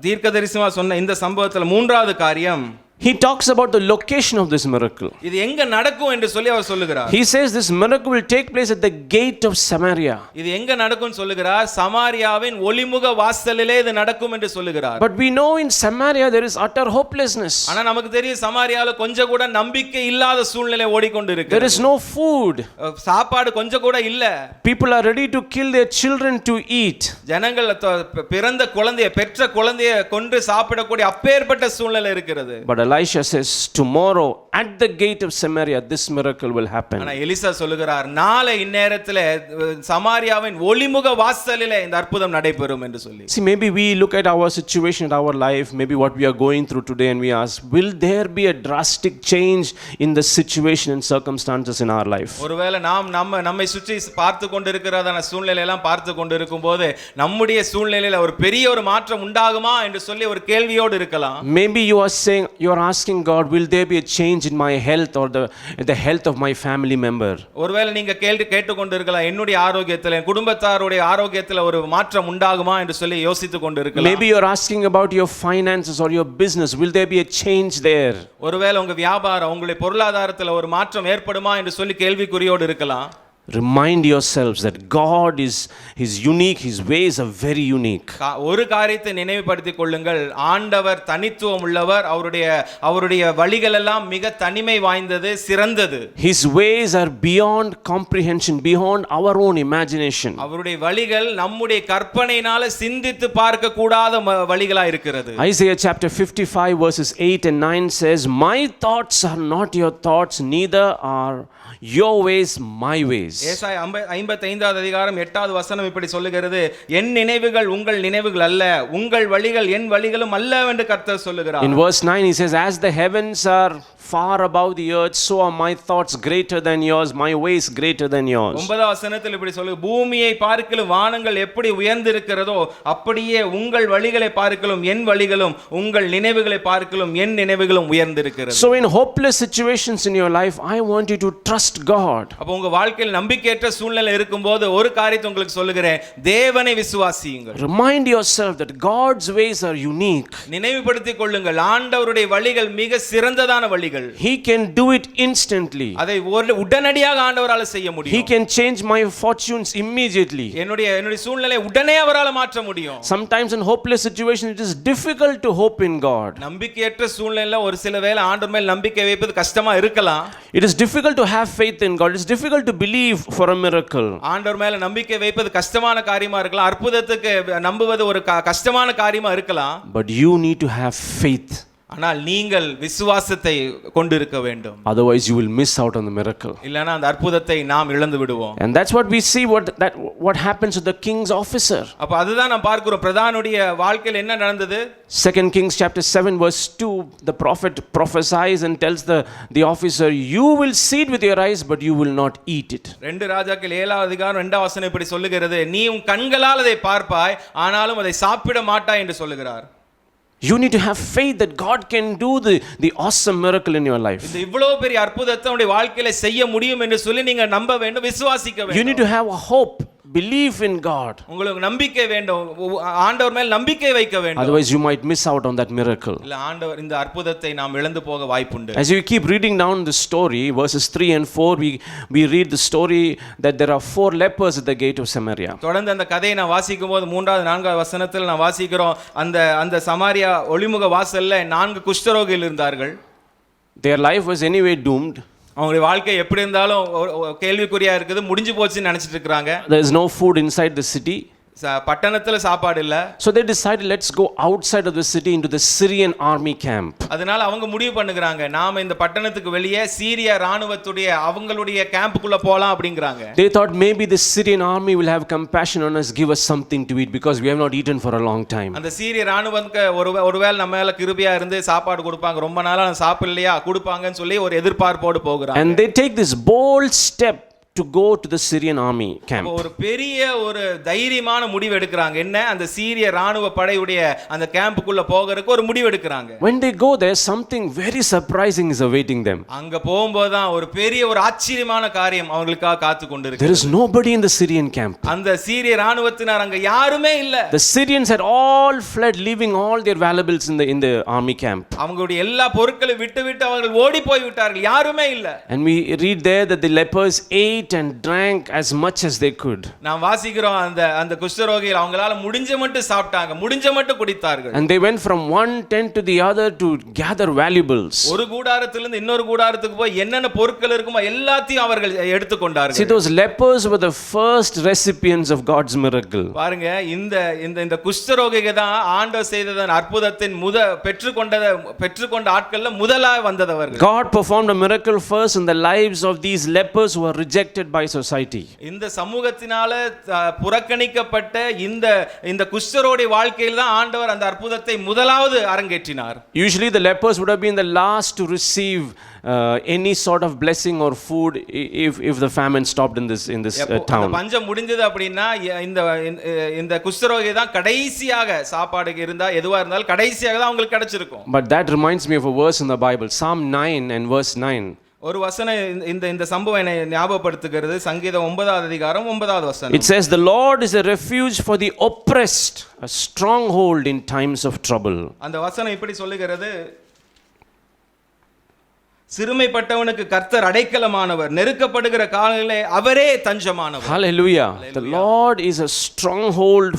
தீர்க்கதரிசியா சொன்ன இந்த சம்பவத்துல மூன்றாவது காரியம், he talks about the location of this miracle. இது எங்க நடக்கும் என்று சொல்லி அவர் சொல்லுகிறார். He says this miracle will take place at the gate of Samaria. இது எங்க நடக்கும் சொல்லுகிறார், சமாரியாவின் ஒளிமுக வாசலிலே இது நடக்கும் என்று சொல்லுகிறார். But we know in Samaria there is utter hopelessness. ஆனா நமக்கு தெரியும் சமாரியால கொஞ்சம் கூட நம்பிக்கை இல்லாத சூழ்நிலை ஓடிக்கொண்டிருக்கு. There is no food. சாப்பாடு கொஞ்சம் கூட இல்ல. People are ready to kill their children to eat. ஜனங்கள் பிறந்த குழந்தையை பெற்ற குழந்தையை கொன்று சாப்பிடக்கூடிய அப்பேற்பட்ட சூழ்நிலை இருக்கிறது. But Elisha says, tomorrow at the gate of Samaria this miracle will happen. ஆனா எலிசா சொல்லுகிறார், நாளை இந்நேரத்துல சமாரியாவின் ஒளிமுக வாசலிலே இந்த அற்புதம் நடைபெறும் என்று சொல்லி. See, maybe we look at our situation, at our life, maybe what we are going through today, and we ask, will there be a drastic change in the situation and circumstances in our life? ஒருவேளை நம்மை சுற்றி பார்த்து கொண்டிருக்கிறதான சூழ்நிலை எல்லாம் பார்த்து கொண்டிருக்கும் போது நம்முடைய சூழ்நிலையில ஒரு பெரிய ஒரு மாற்றம் உண்டாகுமா என்று சொல்லி ஒரு கேள்வியோடு இருக்கலாம். Maybe you are saying, you are asking God, will there be a change in my health or the health of my family member? ஒருவேளை நீங்க கேட்டு கொண்டிருக்கலாம், என்னுடைய ஆரோக்கியத்துல என் குடும்பத்தாருடைய ஆரோக்கியத்துல ஒரு மாற்றம் உண்டாகுமா என்று சொல்லி யோசித்துக் கொண்டிருக்கலாம். Maybe you are asking about your finances or your business, will there be a change there? ஒருவேளை உங்க வியாபாரம் உங்களுடைய பொருளாதாரத்துல ஒரு மாற்றம் ஏற்படுமா என்று சொல்லி கேள்விக்குறியோடு இருக்கலாம். Remind yourselves that God is unique, his ways are very unique. ஒரு காரியத்தை நினைவுபடுத்திக் கொள்ளுங்கள், ஆண்டவர் தனித்துவம் உள்ளவர், அவருடைய வழிகள் எல்லாம் மிக தனிமை வாய்ந்தது, சிறந்தது. His ways are beyond comprehension, beyond our own imagination. அவருடைய வழிகள் நம்முடைய கற்பனையினால சிந்தித்து பார்க்க கூடாத வழிகளா இருக்கிறது. Isaiah chapter 55 verses 8 and 9 says, "My thoughts are not your thoughts, neither are your ways my ways." ஏசாயா 55வது அதிகாரம் 8வது வசனம் இப்படி சொல்லுகிறது, என் நினைவுகள் உங்கள் நினைவுகள் அல்ல, உங்கள் வழிகள் என் வழிகளும் அல்ல என்று கர்த்தர் சொல்லுகிறார். In verse 9 he says, "As the heavens are far above the earth, so are my thoughts greater than yours, my ways greater than yours." 9வது வசனத்தில் இப்படி சொல்லு, பூமியை பார்க்கிலும் வானங்கள் எப்படி உயர்ந்திருக்கிறதோ அப்படியே உங்கள் வழிகளை பார்க்கிலும் என் வழிகளும் உங்கள் நினைவுகளை பார்க்கிலும் என் நினைவுகளும் உயர்ந்திருக்கிறது. So in hopeless situations in your life, I want you to trust God. அப்ப உங்க வாழ்க்கையில் நம்பிக்கையற்ற சூழ்நிலை இருக்கும்போது ஒரு காரியத்தை உங்களுக்கு சொல்லுகிறேன், தேவனை விசுவாசியுங்கள். Remind yourself that God's ways are unique. நினைவுபடுத்திக் கொள்ளுங்கள், ஆண்டவருடைய வழிகள் மிக சிறந்ததான வழிகள். He can do it instantly. அதை உடனடியாக ஆண்டவரால் செய்ய முடியும். He can change my fortunes immediately. என்னுடைய சூழ்நிலை உடனே அவரால் மாற்ற முடியும். Sometimes in hopeless situations it is difficult to hope in God. நம்பிக்கையற்ற சூழ்நிலையில ஒரு சில வேளை ஆண்டவர் மேல் நம்பிக்கை வைப்பது கஷ்டமா இருக்கலாம். It is difficult to have faith in God. It's difficult to believe for a miracle. ஆண்டவர் மேல நம்பிக்கை வைப்பது கஷ்டமான காரியமா இருக்கலாம். அற்புதத்துக்கு நம்புவது ஒரு கஷ்டமான காரியமா இருக்கலாம். But you need to have faith. ஆனால் நீங்கள் விசுவாசத்தை கொண்டிருக்க வேண்டும். Otherwise you will miss out on the miracle. இல்லனா அந்த அற்புதத்தை நாம் இழந்து விடுவோம். And that's what we see what happens to the king's officer. அப்ப அதுதான் நாம் பார்க்கிறோம், பிரதானுடைய வாழ்க்கையில் என்ன நடந்தது. 2 Kings chapter 7 verse 2, the prophet prophesies and tells the officer, "You will see it with your eyes but you will not eat it." 2 ராஜாக்கள் 7வது அதிகாரம் 2வது வசனம் இப்படி சொல்லுகிறது, நீ உன் கண்களால் அதை பார்ப்பாய் ஆனாலும் அதை சாப்பிட மாட்டாய் என்று சொல்லுகிறார். You need to have faith that God can do the awesome miracle in your life. இந்த இவ்வளவு பெரிய அற்புதத்தை உங்களுடைய வாழ்க்கையில செய்ய முடியும் என்று சொல்லி நீங்க நம்ப வேண்டும், விசுவாசிக்க வேண்டும். You need to have a hope, believe in God. உங்களுக்கு நம்பிக்கை வேண்டும், ஆண்டவர் மேல் நம்பிக்கை வைக்க வேண்டும். Otherwise you might miss out on that miracle. இல்ல ஆண்டவர் இந்த அற்புதத்தை நாம் இழந்து போக வாய்ப்புண்டு. As you keep reading down the story, verses 3 and 4, we read the story that there are 4 lepers at the gate of Samaria. தொடர்ந்து அந்த கதையை நான் வாசிக்கும்போது 3வது 4வது வசனத்தில் நான் வாசிக்கிறோம், அந்த சமாரியா ஒளிமுக வாசல்ல 4 குஷ்டரோகிகள் இருந்தார்கள். Their life was anyway doomed. அவங்களுடைய வாழ்க்கை எப்படி இருந்தாலும் கேள்விக்குறியா இருக்குது, முடிஞ்சு போச்சுன்னு நினைச்சிட்டு இருக்காங்க. There is no food inside the city. பட்டணத்துல சாப்பாடு இல்ல. So they decided, let's go outside of the city into the Syrian army camp. அதனால அவங்க முடிவு பண்ணுகிறாங்க, நாம இந்த பட்டணத்துக்கு வெளியே சீரிய ராணுவத்துடைய அவங்களுடைய கேம்புக்குள்ள போலாம் அப்படிங்கறாங்க. They thought maybe the Syrian army will have compassion on us, give us something to eat because we have not eaten for a long time. அந்த சீரிய ராணுவத்துக்கு ஒருவேளை நம்ம மேல கிருபையா இருந்து சாப்பாடு கொடுப்பாங்க, ரொம்ப நாளா நான் சாப்பிடலையா கொடுப்பாங்கன்னு சொல்லி ஒரு எதிர்பார்ப்போடு போகிறாங்க. And they take this bold step to go to the Syrian army camp. ஒரு பெரிய ஒரு தைரியமான முடிவு எடுக்கறாங்க. என்ன? அந்த சீரிய ராணுவ படையுடைய அந்த கேம்புக்குள்ள போகிறதுக்கு ஒரு முடிவு எடுக்கறாங்க. When they go there, something very surprising is awaiting them. அங்க போகும்போது தான் ஒரு பெரிய ஒரு ஆச்சரியமான காரியம் அவங்களுக்காக காத்து கொண்டிருக்கு. There is nobody in the Syrian camp. அந்த சீரிய ராணுவத்தினர் அங்க யாருமே இல்ல. The Syrians had all fled, leaving all their valuables in the army camp. அவங்களுடைய எல்லா பொருட்களை விட்டு அவர்கள் ஓடி போய் விட்டார்கள், யாருமே இல்ல. And we read there that the lepers ate and drank as much as they could. நாம் வாசிக்கிறோம் அந்த குஷ்டரோகிகள் அவங்களால முடிஞ்ச மட்டும் சாப்பிட்டாங்க, முடிஞ்ச மட்டும் குடித்தார்கள். And they went from one tent to the other to gather valuables. ஒரு கூடாரத்திலிருந்து இன்னொரு கூடாரத்துக்கு போய் என்னென்ன பொருட்கள் இருக்குமோ எல்லாத்தையும் அவர்கள் எடுத்துக்கொண்டார்கள். See, those lepers were the first recipients of God's miracle. பாருங்க, இந்த குஷ்டரோகிகள் தான் ஆண்டவர் செய்த அற்புதத்தின் பெற்றுக்கொண்ட ஆட்கள்ல முதலா வந்தவர்கள். God performed a miracle first in the lives of these lepers who were rejected by society. இந்த சமூகத்தினால புறக்கணிக்கப்பட்ட இந்த குஷ்டரோடி வாழ்க்கையில் தான் ஆண்டவர் அந்த அற்புதத்தை முதலாவது அரங்கேற்றினார். Usually the lepers would have been the last to receive any sort of blessing or food if the famine stopped in this town. பஞ்சம் முடிஞ்சது அப்படினா இந்த குஷ்டரோகி தான் கடைசியாக சாப்பாடு இருந்தா எதுவா இருந்தாலும் கடைசியாக தான் அவங்களுக்கு கிடைச்சிருக்கும். But that reminds me of a verse in the Bible, Psalm 9 and verse 9. ஒரு வசனம் இந்த சம்பவம் என்னை ஞாபகப்படுத்துகிறது. சங்கீதம் 9வது அதிகாரம் 9வது வசனம். It says, the Lord is a refuge for the oppressed, a stronghold in times of trouble. அந்த வசனம் இப்படி சொல்லுகிறது, சிறுமைப்பட்டவனுக்கு கர்த்தர் அடைக்கலமானவர், நெருக்கப்படுகிற காலங்களிலே அவரே தஞ்சமானவர். Hallelujah. The Lord is a stronghold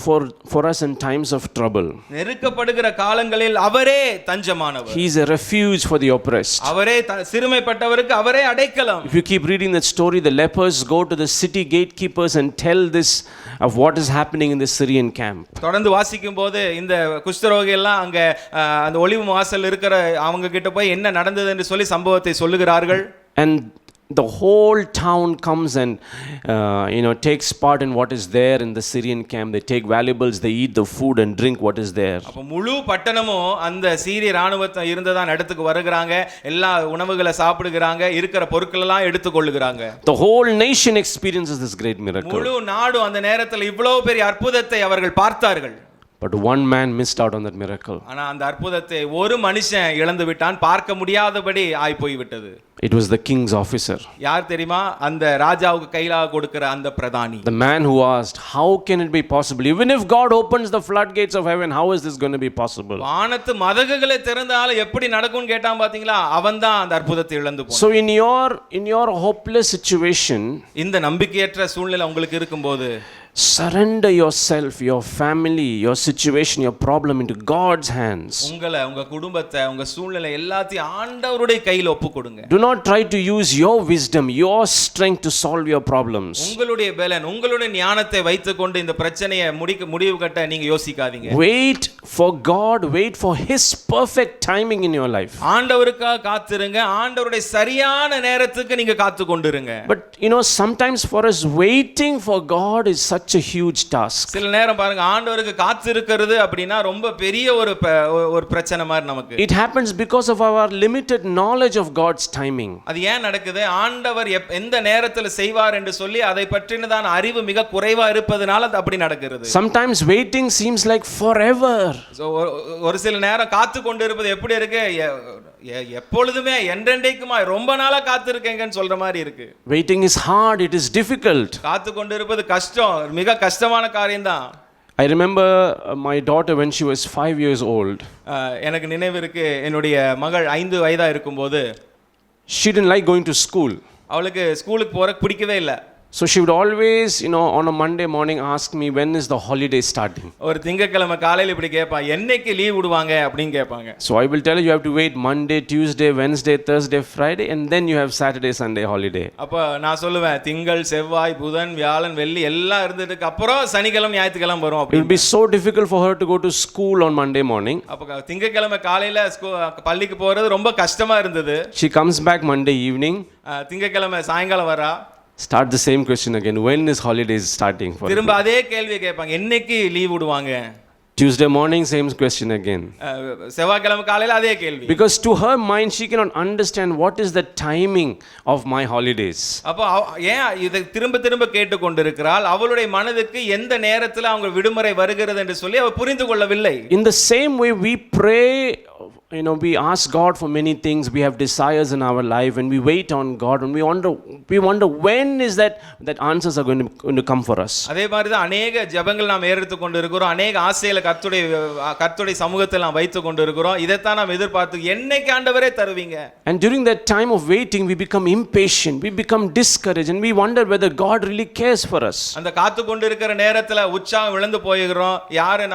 for us in times of trouble. நெருக்கப்படுகிற காலங்களில் அவரே தஞ்சமானவர். He is a refuge for the oppressed. அவரே சிறுமைப்பட்டவருக்கு அவரே அடைக்கலம். If you keep reading that story, the lepers go to the city gatekeepers and tell this of what is happening in the Syrian camp. தொடர்ந்து வாசிக்கும் போது இந்த குஷ்டரோகிகள் எல்லாம் அங்க அந்த ஒலிவு வாசல் இருக்கிற அவங்க கிட்ட போய் என்ன நடந்தது என்று சொல்லி சம்பவத்தை சொல்லுகிறார்கள். And the whole town comes and takes part in what is there in the Syrian camp. They take valuables, they eat the food and drink what is there. அப்ப முழு பட்டணமும் அந்த சீரிய ராணுவத்தை இருந்ததான் இடத்துக்கு வருகிறாங்க, எல்லா உணவுகளை சாப்பிடுகிறாங்க, இருக்கிற பொருட்கள் எல்லாம் எடுத்துக்கொள்ளுகிறாங்க. The whole nation experiences this great miracle. முழு நாடு அந்த நேரத்தில் இவ்வளவு பெரிய அற்புதத்தை அவர்கள் பார்த்தார்கள். But one man missed out on that miracle. ஆனா அந்த அற்புதத்தை ஒரு மனுஷன் இழந்து விட்டான், பார்க்க முடியாதபடி ஆய் போய் விட்டது. It was the king's officer. யார் தெரியுமா? அந்த ராஜாவுக்கு கையிலாக கொடுக்கிற அந்த பிரதானி. The man who asked, how can it be possible? Even if God opens the floodgates of heaven, how is this going to be possible? வானத்து மதகுகளை திறந்தாலும் எப்படி நடக்கும்னு கேட்டான் பாத்தீங்களா? அவன்தான் அந்த அற்புதத்தை இழந்து போனான். So in your hopeless situation, இந்த நம்பிக்கையற்ற சூழ்நிலை உங்களுக்கு இருக்கும்போது, surrender yourself, your family, your situation, your problem into God's hands. உங்க குடும்பத்தை, உங்க சூழ்நிலை எல்லாத்தையும் ஆண்டவருடைய கையில் ஒப்புக்கொடுங்க. Do not try to use your wisdom, your strength to solve your problems. உங்களுடைய பலன், உங்களுடைய ஞானத்தை வைத்துக்கொண்டு இந்த பிரச்சனையை முடிவு கட்ட நீங்க யோசிக்காதீங்க. Wait for God, wait for his perfect timing in your life. ஆண்டவருக்காக காத்திருங்க, ஆண்டவருடைய சரியான நேரத்துக்கு நீங்க காத்து கொண்டிருங்க. But sometimes for us waiting for God is such such a huge task. சில நேரம் பாருங்க, ஆண்டவருக்கு காத்திருக்கிறது அப்படின்னா ரொம்ப பெரிய ஒரு பிரச்சனை மாதிரி நமக்கு. It happens because of our limited knowledge of God's timing. அது ஏன் நடக்குது? ஆண்டவர் எந்த நேரத்துல செய்வார் என்று சொல்லி அதை பற்றினதான அறிவு மிக குறைவா இருப்பதனால அது அப்படி நடக்கிறது. Sometimes waiting seems like forever. ஒரு சில நேரம் காத்து கொண்டு இருப்பது எப்படி இருக்கு? எப்பொழுதுமே என்றென்றைக்குமா ரொம்ப நாளா காத்திருக்கேங்கன்னு சொல்ற மாதிரி இருக்கு. Waiting is hard, it is difficult. காத்து கொண்டு இருப்பது கஷ்டம், மிக கஷ்டமான காரியம்தான். I remember my daughter when she was 5 years old. எனக்கு நினைவு இருக்கு, என்னுடைய மகள் 5 வயதா இருக்கும்போது She didn't like going to school. அவளுக்கு ஸ்கூலுக்கு போற பிடிக்கவே இல்லை. So she would always, on a Monday morning ask me, when is the holiday starting? ஒரு திங்கட்கிழமை காலையில இப்படி கேட்பா, என்னைக்கு லீவ் விடுவாங்க அப்படின்னு கேட்பாங்க. So I will tell you have to wait Monday, Tuesday, Wednesday, Thursday, Friday, and then you have Saturday, Sunday holiday. அப்ப நான் சொல்லுவேன், திங்கள், செவ்வாய், புதன், வியாழன், வெள்ளி எல்லாம் இருந்ததுக்கு அப்புறம் சனிக்கிழமை, ஞாயிற்றுக்கிழமை வரும். It will be so difficult for her to go to school on Monday morning. அப்ப திங்கட்கிழமை காலையில பள்ளிக்கு போறது ரொம்ப கஷ்டமா இருந்தது. She comes back Monday evening. திங்கட்கிழமை சாயங்காலம் வரா. Start the same question again. When is holidays starting for you? திரும்ப அதே கேள்வி கேட்பாங்க, என்னைக்கு லீவ் விடுவாங்க? Tuesday morning, same question again. செவ்வாய்க்கிழமை காலையில அதே கேள்வி. Because to her mind, she cannot understand what is the timing of my holidays. அப்ப ஏன் இதை திரும்ப திரும்ப கேட்டு கொண்டிருக்கிறாள்? அவளுடைய மனதுக்கு எந்த நேரத்தில் அவங்க விடுமுறை வருகிறது என்று சொல்லி அவள் புரிந்து கொள்ளவில்லை. In the same way, we pray, we ask God for many things. We have desires in our life, and we wait on God, and we wonder when is that answers are going to come for us. அதே மாதிரி தான் அநேக ஜெபங்கள் நாம் ஏறெடுத்து கொண்டு இருக்கிறோம். அநேக ஆசைகளை கர்த்தருடைய சமூகத்தில் நாம் வைத்து கொண்டு இருக்கிறோம். இதைத்தான் நாம் எதிர்பார்த்து, என்னைக்கு ஆண்டவரே தருவீங்க? And during that time of waiting, we become impatient, we become discouraged, and we wonder whether God really cares for us. அந்த காத்து கொண்டு இருக்கிற நேரத்துல உற்சாகம் இழந்து போகிறோம். யாரு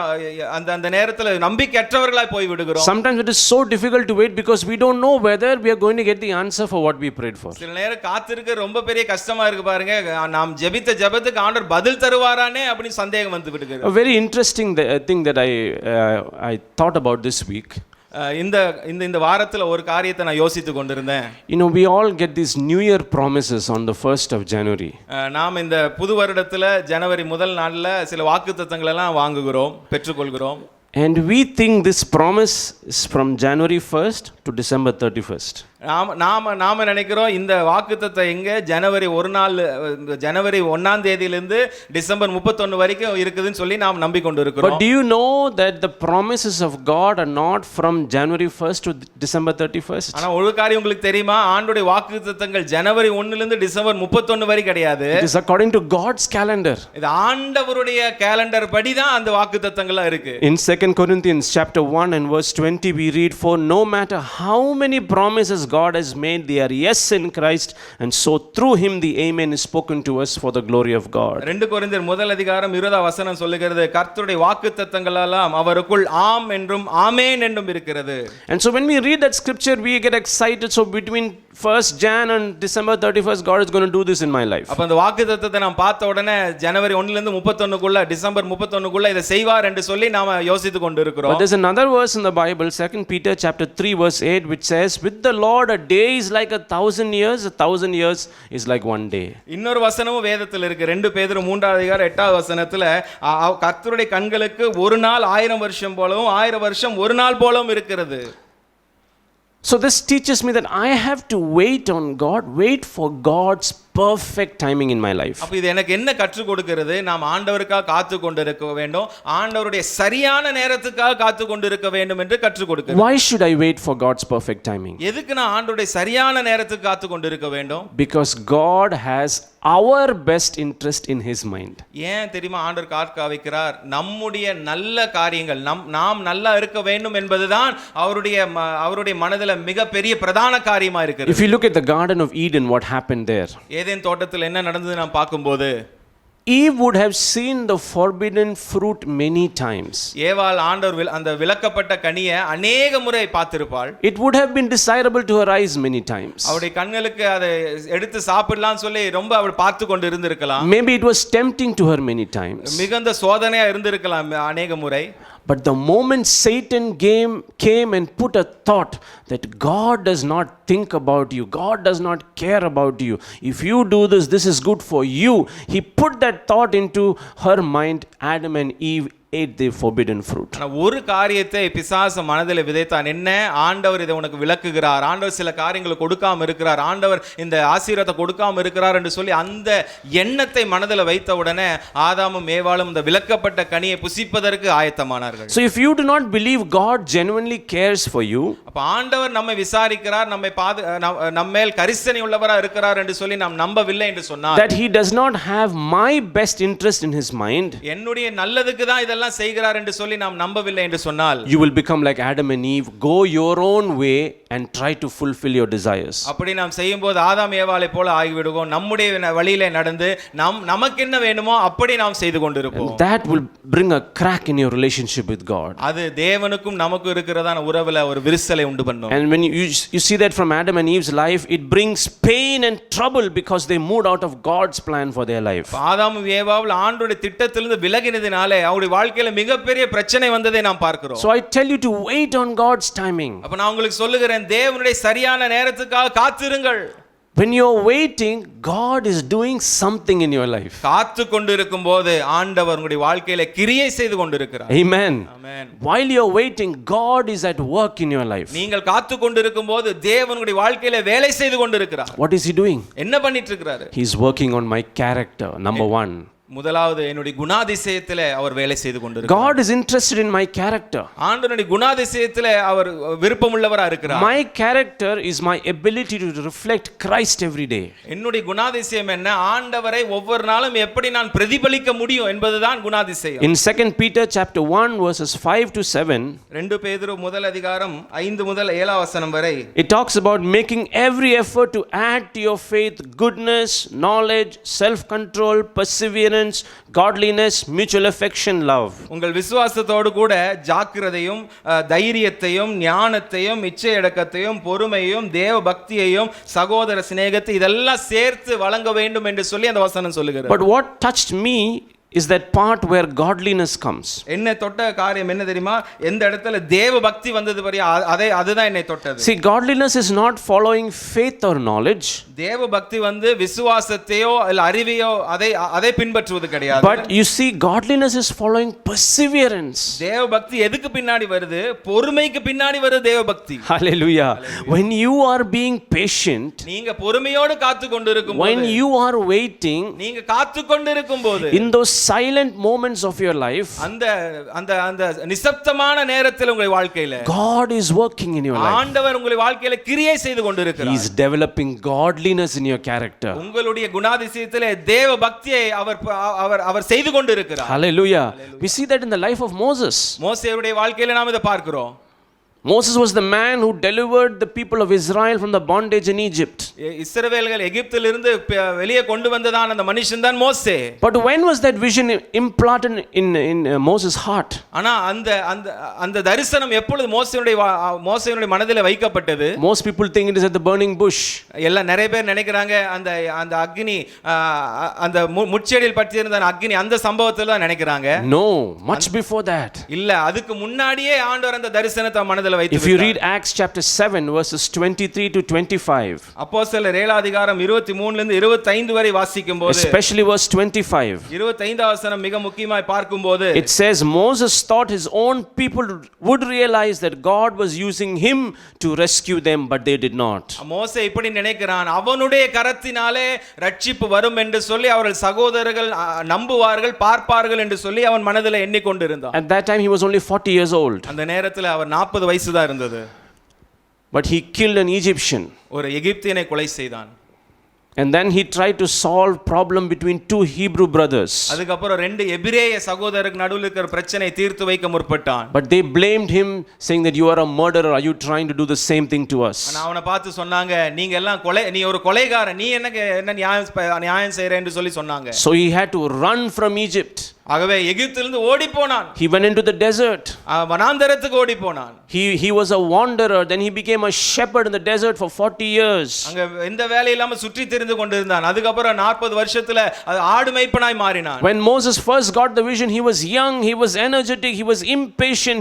அந்த நேரத்துல நம்பிக்கையற்றவர்களாய் போய் விடுகிறோம். Sometimes it is so difficult to wait because we don't know whether we are going to get the answer for what we prayed for. சில நேரம் காத்திருக்க ரொம்ப பெரிய கஷ்டமா இருக்கு பாருங்க. நாம் ஜெபித்த ஜெபத்துக்கு ஆண்டவர் பதில் தருவாரானே அப்படி சந்தேகம் வந்து விடுகிறது. A very interesting thing that I thought about this week. இந்த வாரத்துல ஒரு காரியத்தை நான் யோசித்து கொண்டிருந்தேன். We all get these new year promises on the 1st of January. நாம் இந்த புது வருடத்துல ஜனவரி முதல் நாள்ல சில வாக்குத்தத்தங்களை எல்லாம் வாங்குகிறோம், பெற்றுக்கொள்கிறோம். And we think this promise is from January 1st to December 31st. நாம நினைக்கிறோம் இந்த வாக்குத்தத்தம் எங்க ஜனவரி 1ஆம் தேதியிலிருந்து டிசம்பர் 31 வரைக்கும் இருக்குதுன்னு சொல்லி நாம் நம்பிக்கொண்டிருக்கிறோம். But do you know that the promises of God are not from January 1st to December 31st? ஆனா ஒரு காரியம் உங்களுக்கு தெரியுமா? ஆண்டவருடைய வாக்குத்தத்தங்கள் ஜனவரி 1 லிருந்து டிசம்பர் 31 வரை கிடையாது. It is according to God's calendar. இது ஆண்டவருடைய காலண்டர் படி தான் அந்த வாக்குத்தத்தங்கள் இருக்கு. In 2 Corinthians chapter 1 and verse 20 we read, for no matter how many promises God has made, they are yes in Christ, and so through him the amen is spoken to us for the glory of God. 2 கொரிந்தியர் முதல் அதிகாரம் 20 வசனம் சொல்லுகிறது, கர்த்தருடைய வாக்குத்தத்தங்கள் எல்லாம் அவருக்குள் ஆம் என்றும் ஆமென் என்றும் இருக்கிறது. And so when we read that scripture we get excited. So between 1st Jan and December 31st God is going to do this in my life. அப்ப அந்த வாக்குத்தத்தத்தை நாம் பார்த்த உடனே ஜனவரி 1 ல இருந்து 31 குள்ள டிசம்பர் 31 குள்ள இதை செய்வார் என்று சொல்லி நாம யோசித்து கொண்டிருக்கிறோம். But there's another verse in the Bible, 2 Peter chapter 3 verse 8, which says, with the Lord a day is like 1,000 years, 1,000 years is like one day. இன்னொரு வசனமும் வேதத்தில் இருக்கு. 2 பேதுரு 3 அதிகாரம் 8வது வசனத்துல, கர்த்தருடைய கண்களுக்கு ஒரு நாள் 1000 வருஷம் போலவும் 1000 வருஷம் ஒரு நாள் போலவும் இருக்கிறது. So this teaches me that I have to wait on God, wait for God's perfect timing in my life. அப்ப இது எனக்கு என்ன கற்றுக் கொடுக்கிறது? நாம் ஆண்டவருக்காக காத்து கொண்டிருக்க வேண்டும், ஆண்டவருடைய சரியான நேரத்துக்காக காத்து கொண்டிருக்க வேண்டும் என்று கற்றுக் கொடுக்கிறது. Why should I wait for God's perfect timing? எதுக்கு நான் ஆண்டவருடைய சரியான நேரத்துக்கு காத்து கொண்டிருக்க வேண்டும்? Because God has our best interest in his mind. ஏன் தெரியுமா ஆண்டவர் காக்க வைக்கிறார்? நம்முடைய நல்ல காரியங்கள், நாம் நல்லா இருக்க வேண்டும் என்பதுதான் அவருடைய மனதில் மிகப்பெரிய பிரதான காரியமா இருக்கிறது. If you look at the Garden of Eden, what happened there? Eden தோட்டத்தில் என்ன நடந்தது நாம் பார்க்கும்போது, Eve would have seen the forbidden fruit many times. ஏவாள் ஆண்டவர் அந்த விலக்கப்பட்ட கனியை அநேக முறை பார்த்திருப்பாள். It would have been desirable to her eyes many times. அவளுடைய கண்களுக்கு அதை எடுத்து சாப்பிடலாம் சொல்லி ரொம்ப அவள் பார்த்து கொண்டு இருந்திருக்கலாம். Maybe it was tempting to her many times. மிகுந்த சோதனையா இருந்திருக்கலாம் அநேக முறை. But the moment Satan came and put a thought that God does not think about you, God does not care about you, if you do this, this is good for you, he put that thought into her mind. Adam and Eve ate the forbidden fruit. ஆனா ஒரு காரியத்தை பிசாசு மனதில் விதைத்தான். என்ன? ஆண்டவர் இதை உனக்கு விளக்குகிறார், ஆண்டவர் சில காரியங்களை கொடுக்காம இருக்கிறார், ஆண்டவர் இந்த ஆசீர்வாதத்தை கொடுக்காம இருக்கிறார் என்று சொல்லி அந்த எண்ணத்தை மனதில் வைத்த உடனே ஆதாமும் ஏவாளும் இந்த விளக்கப்பட்ட கனியை புசிப்பதற்கு ஆயத்தமானார்கள். So if you do not believe God genuinely cares for you, அப்ப ஆண்டவர் நம்மை விசாரிக்கிறார், நம்மேல் கரிசனை உள்ளவரா இருக்கிறார் என்று சொல்லி நாம் நம்பவில்லை என்று சொன்னார், that he does not have my best interest in his mind, என்னுடைய நல்லதுக்கு தான் இதெல்லாம் செய்கிறார் என்று சொல்லி நாம் நம்பவில்லை என்று சொன்னால், you will become like Adam and Eve, go your own way and try to fulfill your desires. அப்படி நாம் செய்யும்போது ஆதாம் ஏவாளை போல ஆகிவிடுவோம். நம்முடைய வழியிலே நடந்து நமக்கு என்ன வேணுமோ அப்படி நாம் செய்து கொண்டிருப்போம். That will bring a crack in your relationship with God. அது தேவனுக்கும் நமக்கு இருக்கிறதான உறவுல ஒரு விரிசலை உண்டு பண்ணும். And when you see that from Adam and Eve's life, it brings pain and trouble because they moved out of God's plan for their life. ஆதாமும் ஏவாளும் ஆண்டவருடைய திட்டத்திலிருந்து விலகினதினாலே அவருடைய வாழ்க்கையில மிகப்பெரிய பிரச்சனை வந்ததை நாம் பார்க்கிறோம். So I tell you to wait on God's timing. அப்ப நான் உங்களுக்கு சொல்லுகிறேன், தேவனுடைய சரியான நேரத்துக்காக காத்திருங்கள். When you're waiting, God is doing something in your life. காத்து கொண்டிருக்கும் போது ஆண்டவர் உங்களுடைய வாழ்க்கையில கிரியை செய்து கொண்டிருக்கிறார். Amen. Amen. While you're waiting, God is at work in your life. நீங்கள் காத்து கொண்டிருக்கும் போது தேவன் உங்களுடைய வாழ்க்கையில வேலை செய்து கொண்டிருக்கிறார். What is he doing? என்ன பண்ணிட்டு இருக்கிறாரு? He's working on my character, number one. முதலாவது என்னுடைய குணாதிசயத்திலே அவர் வேலை செய்து கொண்டிருக்கிறார். God is interested in my character. ஆண்டவருடைய குணாதிசயத்திலே அவர் விருப்பமுள்ளவரா இருக்கிறார். My character is my ability to reflect Christ every day. என்னுடைய குணாதிசயம் என்ன? ஆண்டவரை ஒவ்வொரு நாளும் எப்படி நான் பிரதிபலிக்க முடியும் என்பதுதான் குணாதிசயம். In 2 Peter chapter 1 verses 5 to 7, 2 பேதுரு முதல் அதிகாரம் 5 முதல் 7 வசனம் வரை it talks about making every effort to add to your faith goodness, knowledge, self-control, perseverance, godliness, mutual affection, love. உங்கள் விசுவாசத்தோடு கூட ஜாக்கிரதையும் தைரியத்தையும் ஞானத்தையும் இச்சையடக்கத்தையும் பொறுமையும் தேவ பக்தியையும் சகோதர சிநேகத்தை இதெல்லாம் சேர்த்து வழங்க வேண்டும் என்று சொல்லி அந்த வசனம் சொல்லுகிறது. But what touched me is that part where godliness comes. என்ன தொட்ட காரியம் என்ன தெரியுமா? எந்த இடத்துல தேவ பக்தி வந்தது பாரு, அதுதான் என்னை தொட்டது. See, godliness is not following faith or knowledge. தேவ பக்தி வந்து விசுவாசத்தையோ இல்ல அறிவையோ அதை பின்பற்றுவது கிடையாது. But you see, godliness is following perseverance. தேவ பக்தி எதுக்கு பின்னாடி வருது? பொறுமைக்கு பின்னாடி வருது தேவ பக்தி. Hallelujah. When you are being patient, நீங்க பொறுமையோடு காத்து கொண்டிருக்கும் போது, when you are waiting, நீங்க காத்து கொண்டிருக்கும் போது, in those silent moments of your life, அந்த அந்த அந்த நிசப்தமான நேரத்தில் உங்கள் வாழ்க்கையில God is working in your life. ஆண்டவர் உங்கள் வாழ்க்கையில கிரியை செய்து கொண்டிருக்கிறார். He is developing godliness in your character. உங்களுடைய குணாதிசயத்திலே தேவ பக்தியை அவர் செய்து கொண்டிருக்கிறார். Hallelujah. We see that in the life of Moses. மோசேயுடைய வாழ்க்கையில நாம் இதை பார்க்கிறோம். Moses was the man who delivered the people of Israel from the bondage in Egypt. இஸ்ரவேலர்கள் எகிப்திலிருந்து வெளியே கொண்டு வந்ததான அந்த மனுஷன் தான் மோசே. But when was that vision implanted in Moses' heart? ஆனா அந்த அந்த அந்த தரிசனம் எப்பொழுது மோசேயுடைய மனதிலே வைக்கப்பட்டது? Most people think it is at the burning bush. எல்லாம் நிறைய பேர் நினைக்கிறாங்க அந்த அந்த அக்னி அந்த முட்செடியில் பற்றியிருந்த அக்னி அந்த சம்பவத்துல தான் நினைக்கிறாங்க. No, much before that. இல்ல, அதுக்கு முன்னாடியே ஆண்டவர் அந்த தரிசனத்தை மனதிலே வைத்து If you read Acts chapter 7 verses 23 to 25, அப்போஸ்தலர் 7 அதிகாரம் 23 ல இருந்து 25 வரை வாசிக்கும்போது, especially verse 25, 25 வசனம் மிக முக்கியமாய் பார்க்கும்போது, it says Moses thought his own people would realize that God was using him to rescue them, but they did not. மோசே இப்படி நினைக்கிறான், அவனுடைய கரத்தினாலே ரட்சிப்பு வரும் என்று சொல்லி அவர்கள் சகோதரர்கள் நம்புவார்கள் பார்ப்பார்கள் என்று சொல்லி அவன் மனதிலே எண்ணிக்கொண்டிருந்தான். At that time he was only 40 years old. அந்த நேரத்தில் அவர் 40 வயசு தான் இருந்தது. But he killed an Egyptian. ஒரு எகிப்தியனை கொலை செய்தான். And then he tried to solve problem between two Hebrew brothers. அதுக்கப்புறம் ரெண்டு எபிரேய சகோதரருக்கு நடுவுல இருக்கிற பிரச்சனையை தீர்த்து வைக்க முற்பட்டான். But they blamed him saying that you are a murderer, are you trying to do the same thing to us? அவனை பார்த்து சொன்னாங்க, நீங்க எல்லாம் நீ ஒரு கொலைகாரன், நீ என்ன நியாயம் செய்றேன்னு சொல்லி சொன்னாங்க. So he had to run from Egypt. ஆகவே எகிப்திலிருந்து ஓடி போனான். He went into the desert. வனாந்தரத்துக்கு ஓடி போனான். He was a wanderer. Then he became a shepherd in the desert for 40 years. அங்க எந்த வேலை இல்லாம சுற்றி திரிந்து கொண்டிருந்தான். அதுக்கு அப்புறம் 40 வருஷத்துல ஆடு மேய்ப்பனாய் மாறினான். When Moses first got the vision, he was young, he was energetic, he was impatient.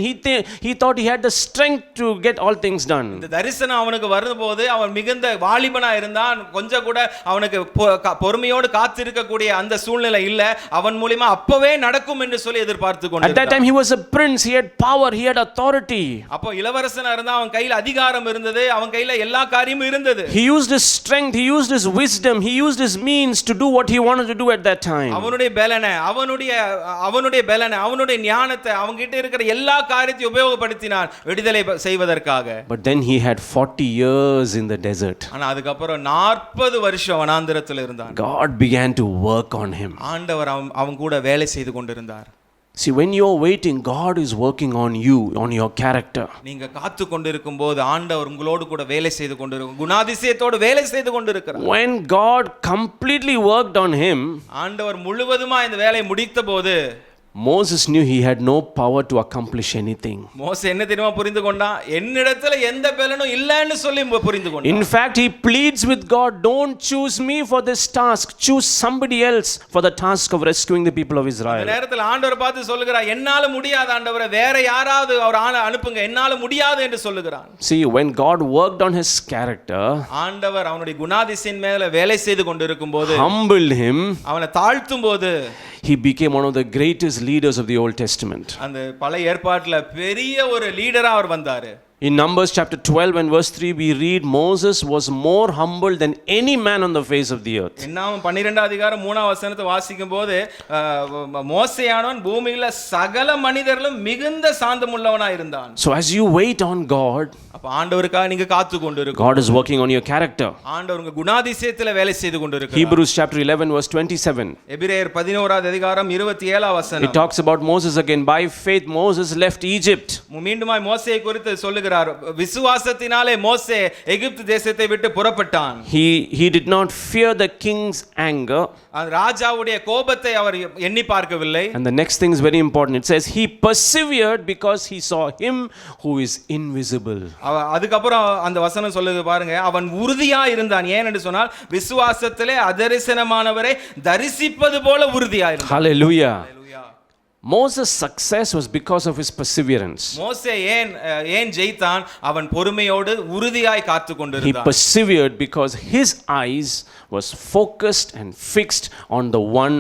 He thought he had the strength to get all things done. இந்த தரிசனம் அவனுக்கு வரும்போது அவன் மிகுந்த வாலிபனா இருந்தான். கொஞ்சம் கூட அவனுக்கு பொறுமையோடு காத்திருக்க கூடிய அந்த சூழ்நிலை இல்ல. அவன் மூலமா அப்பவே நடக்கும் என்று சொல்லி எதிர்பார்த்து கொண்டிருந்தான். At that time he was a prince, he had power, he had authority. அப்போ இளவரசனா இருந்தா அவன் கையில அதிகாரம் இருந்தது, அவன் கையில எல்லா காரியமும் இருந்தது. He used his strength, he used his wisdom, he used his means to do what he wanted to do at that time. அவனுடைய பலனை, அவனுடைய ஞானத்தை, அவங்கிட்ட இருக்கிற எல்லா காரியத்தையும் உபயோகப்படுத்தினான் விடுதலை செய்வதற்காக. But then he had 40 years in the desert. ஆனா அதுக்கு அப்புறம் 40 வருஷம் வனாந்தரத்துல இருந்தான். God began to work on him. ஆண்டவர் அவன் கூட வேலை செய்து கொண்டிருந்தார். See, when you're waiting, God is working on you, on your character. நீங்க காத்து கொண்டிருக்கும் போது ஆண்டவர் உங்களோடு கூட வேலை செய்து கொண்டிருக்கும், குணாதிசயத்தோடு வேலை செய்து கொண்டிருக்கிறார். When God completely worked on him, ஆண்டவர் முழுவதுமா இந்த வேலையை முடித்த போது Moses knew he had no power to accomplish anything. மோசே என்ன தெரியுமா புரிந்து கொண்டான்? என்னிடத்துல எந்த பலனும் இல்லைன்னு சொல்லி புரிந்து கொண்டான். In fact, he pleads with God, don't choose me for this task, choose somebody else for the task of rescuing the people of Israel. இந்த நேரத்துல ஆண்டவர் பார்த்து சொல்லுகிறார், என்னால முடியாது ஆண்டவரே, வேற யாராவது அவர் ஆளை அனுப்புங்க, என்னால முடியாது என்று சொல்லுகிறான். See, when God worked on his character, ஆண்டவர் அவனுடைய குணாதிசயம் மேல வேலை செய்து கொண்டிருக்கும் போது, humbled him, அவனை தாழ்த்தும் போது, he became one of the greatest leaders of the Old Testament. அந்த பழைய ஏற்பாட்டுல பெரிய ஒரு லீடரா அவர் வந்தாரு. In Numbers chapter 12 and verse 3 we read Moses was more humble than any man on the face of the earth. என்னாகும் 12 அதிகாரம் 3 வசனத்தை வாசிக்கும் போது மோசேயானவன் பூமியில சகல மனிதர்களும் மிகுந்த சாந்தமுள்ளவனா இருந்தான். So as you wait on God, அப்ப ஆண்டவருக்காக நீங்க காத்து கொண்டிருக்கீங்க. God is working on your character. ஆண்டவர் உங்க குணாதிசயத்திலே வேலை செய்து கொண்டிருக்கிறார். Hebrews chapter 11 verse 27. எபிரேயர் 11 அதிகாரம் 27 வசனம். It talks about Moses again. By faith Moses left Egypt. மீண்டுமாய் மோசேயை குறித்து சொல்லுகிறார். விசுவாசத்தினாலே மோசே எகிப்து தேசத்தை விட்டு புறப்பட்டான். He did not fear the king's anger. ராஜாவுடைய கோபத்தை அவர் எண்ணி பார்க்கவில்லை. And the next thing is very important. It says he persevered because he saw him who is invisible. அதுக்கப்புறம் அந்த வசனம் சொல்லுது பாருங்க, அவன் உறுதியா இருந்தான். ஏன் என்று சொன்னால் விசுவாசத்திலே அதரிசனமானவரை தரிசிப்பது போல உறுதியா இருந்தான். Hallelujah. Moses' success was because of his perseverance. மோசே ஏன் ஜெயித்தான்? அவன் பொறுமையோடு உறுதியாய் காத்து He கொண்டிருந்தான். persevered because his eyes was focused and fixed on the one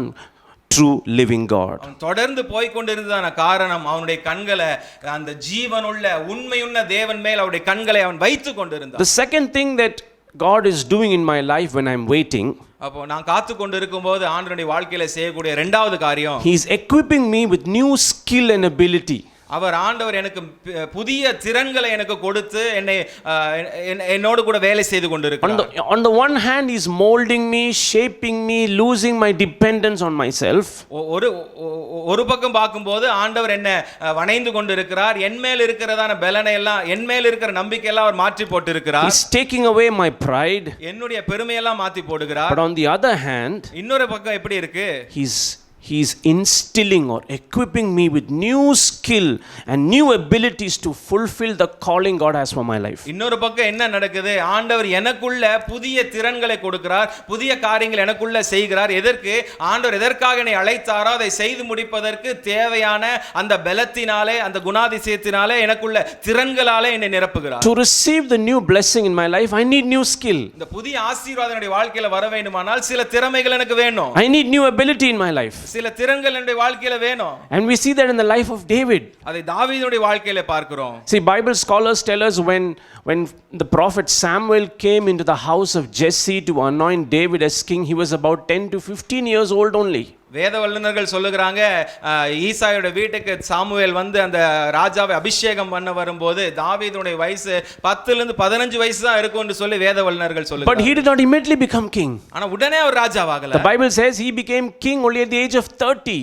true living God. அவன் தொடர்ந்து போய் கொண்டிருந்ததான காரணம் அவனுடைய கண்களை அந்த ஜீவனுள்ள உண்மையுள்ள தேவன் மேல் அவருடைய கண்களை அவன் வைத்து கொண்டிருந்தான். The second thing that God is doing in my life when I'm waiting, அப்போ நான் காத்து கொண்டிருக்கும் போது ஆண்டவருடைய வாழ்க்கையில செய்யக்கூடிய இரண்டாவது காரியம், He is equipping me with new skill and ability. அவர் ஆண்டவர் எனக்கு புதிய திறன்களை எனக்கு கொடுத்து என்னோடு கூட வேலை செய்து கொண்டிருக்கிறார். On the one hand, he is molding me, shaping me, losing my dependence on myself. ஒரு பக்கம் பார்க்கும்போது ஆண்டவர் என்ன வணைந்து கொண்டிருக்கிறார். என் மேல் இருக்கிறதான பலனை எல்லாம், என் மேல் இருக்கிற நம்பிக்கை எல்லாம் அவர் மாற்றி போட்டிருக்கிறார். He is taking away my pride. என்னுடைய பெருமையெல்லாம் மாற்றி போடுகிறார். But on the other hand, இன்னொரு பக்கம் எப்படி இருக்கு? He is instilling or equipping me with new skill and new abilities to fulfill the calling God has for my life. இன்னொரு பக்கம் என்ன நடக்குது? ஆண்டவர் எனக்குள்ள புதிய திறன்களை கொடுக்கிறார், புதிய காரியங்களை எனக்குள்ள செய்கிறார். எதற்கு? ஆண்டவர் எதற்காக என்னை அழைத்தாரோ அதை செய்து முடிப்பதற்கு தேவையான அந்த பலத்தினாலே, அந்த குணாதிசயத்தினாலே, எனக்குள்ள திறன்களாலே என்னை நிரப்புகிறார். To receive the new blessing in my life, I need new skill. இந்த புதிய ஆசீர்வாதம் என்னுடைய வாழ்க்கையில வர வேண்டுமானால் சில திறமைகள் எனக்கு வேணும். I need new ability in my life. சில திறன்கள் என்னுடைய வாழ்க்கையில வேணும். And we see that in the life of David. அதை தாவீதுடைய வாழ்க்கையில பார்க்கிறோம். See, Bible scholars tell us when the prophet Samuel came into the house of Jesse to anoint David as king, he was about 10 to 15 years old only. வேத வல்லுநர்கள் சொல்லுகிறாங்க, ஈசாயோட வீட்டுக்கு Samuel வந்து அந்த ராஜாவை அபிஷேகம் பண்ண வரும்போது தாவீதுடைய வயசு 10 ல இருந்து 15 வயசு தான் இருக்கும்னு சொல்லி வேத வல்லுநர்கள் சொல்லுகிறாங்க. But he did not immediately become king. ஆனா உடனே அவர் ராஜாவாகல. The Bible says he became king only at the age of 30.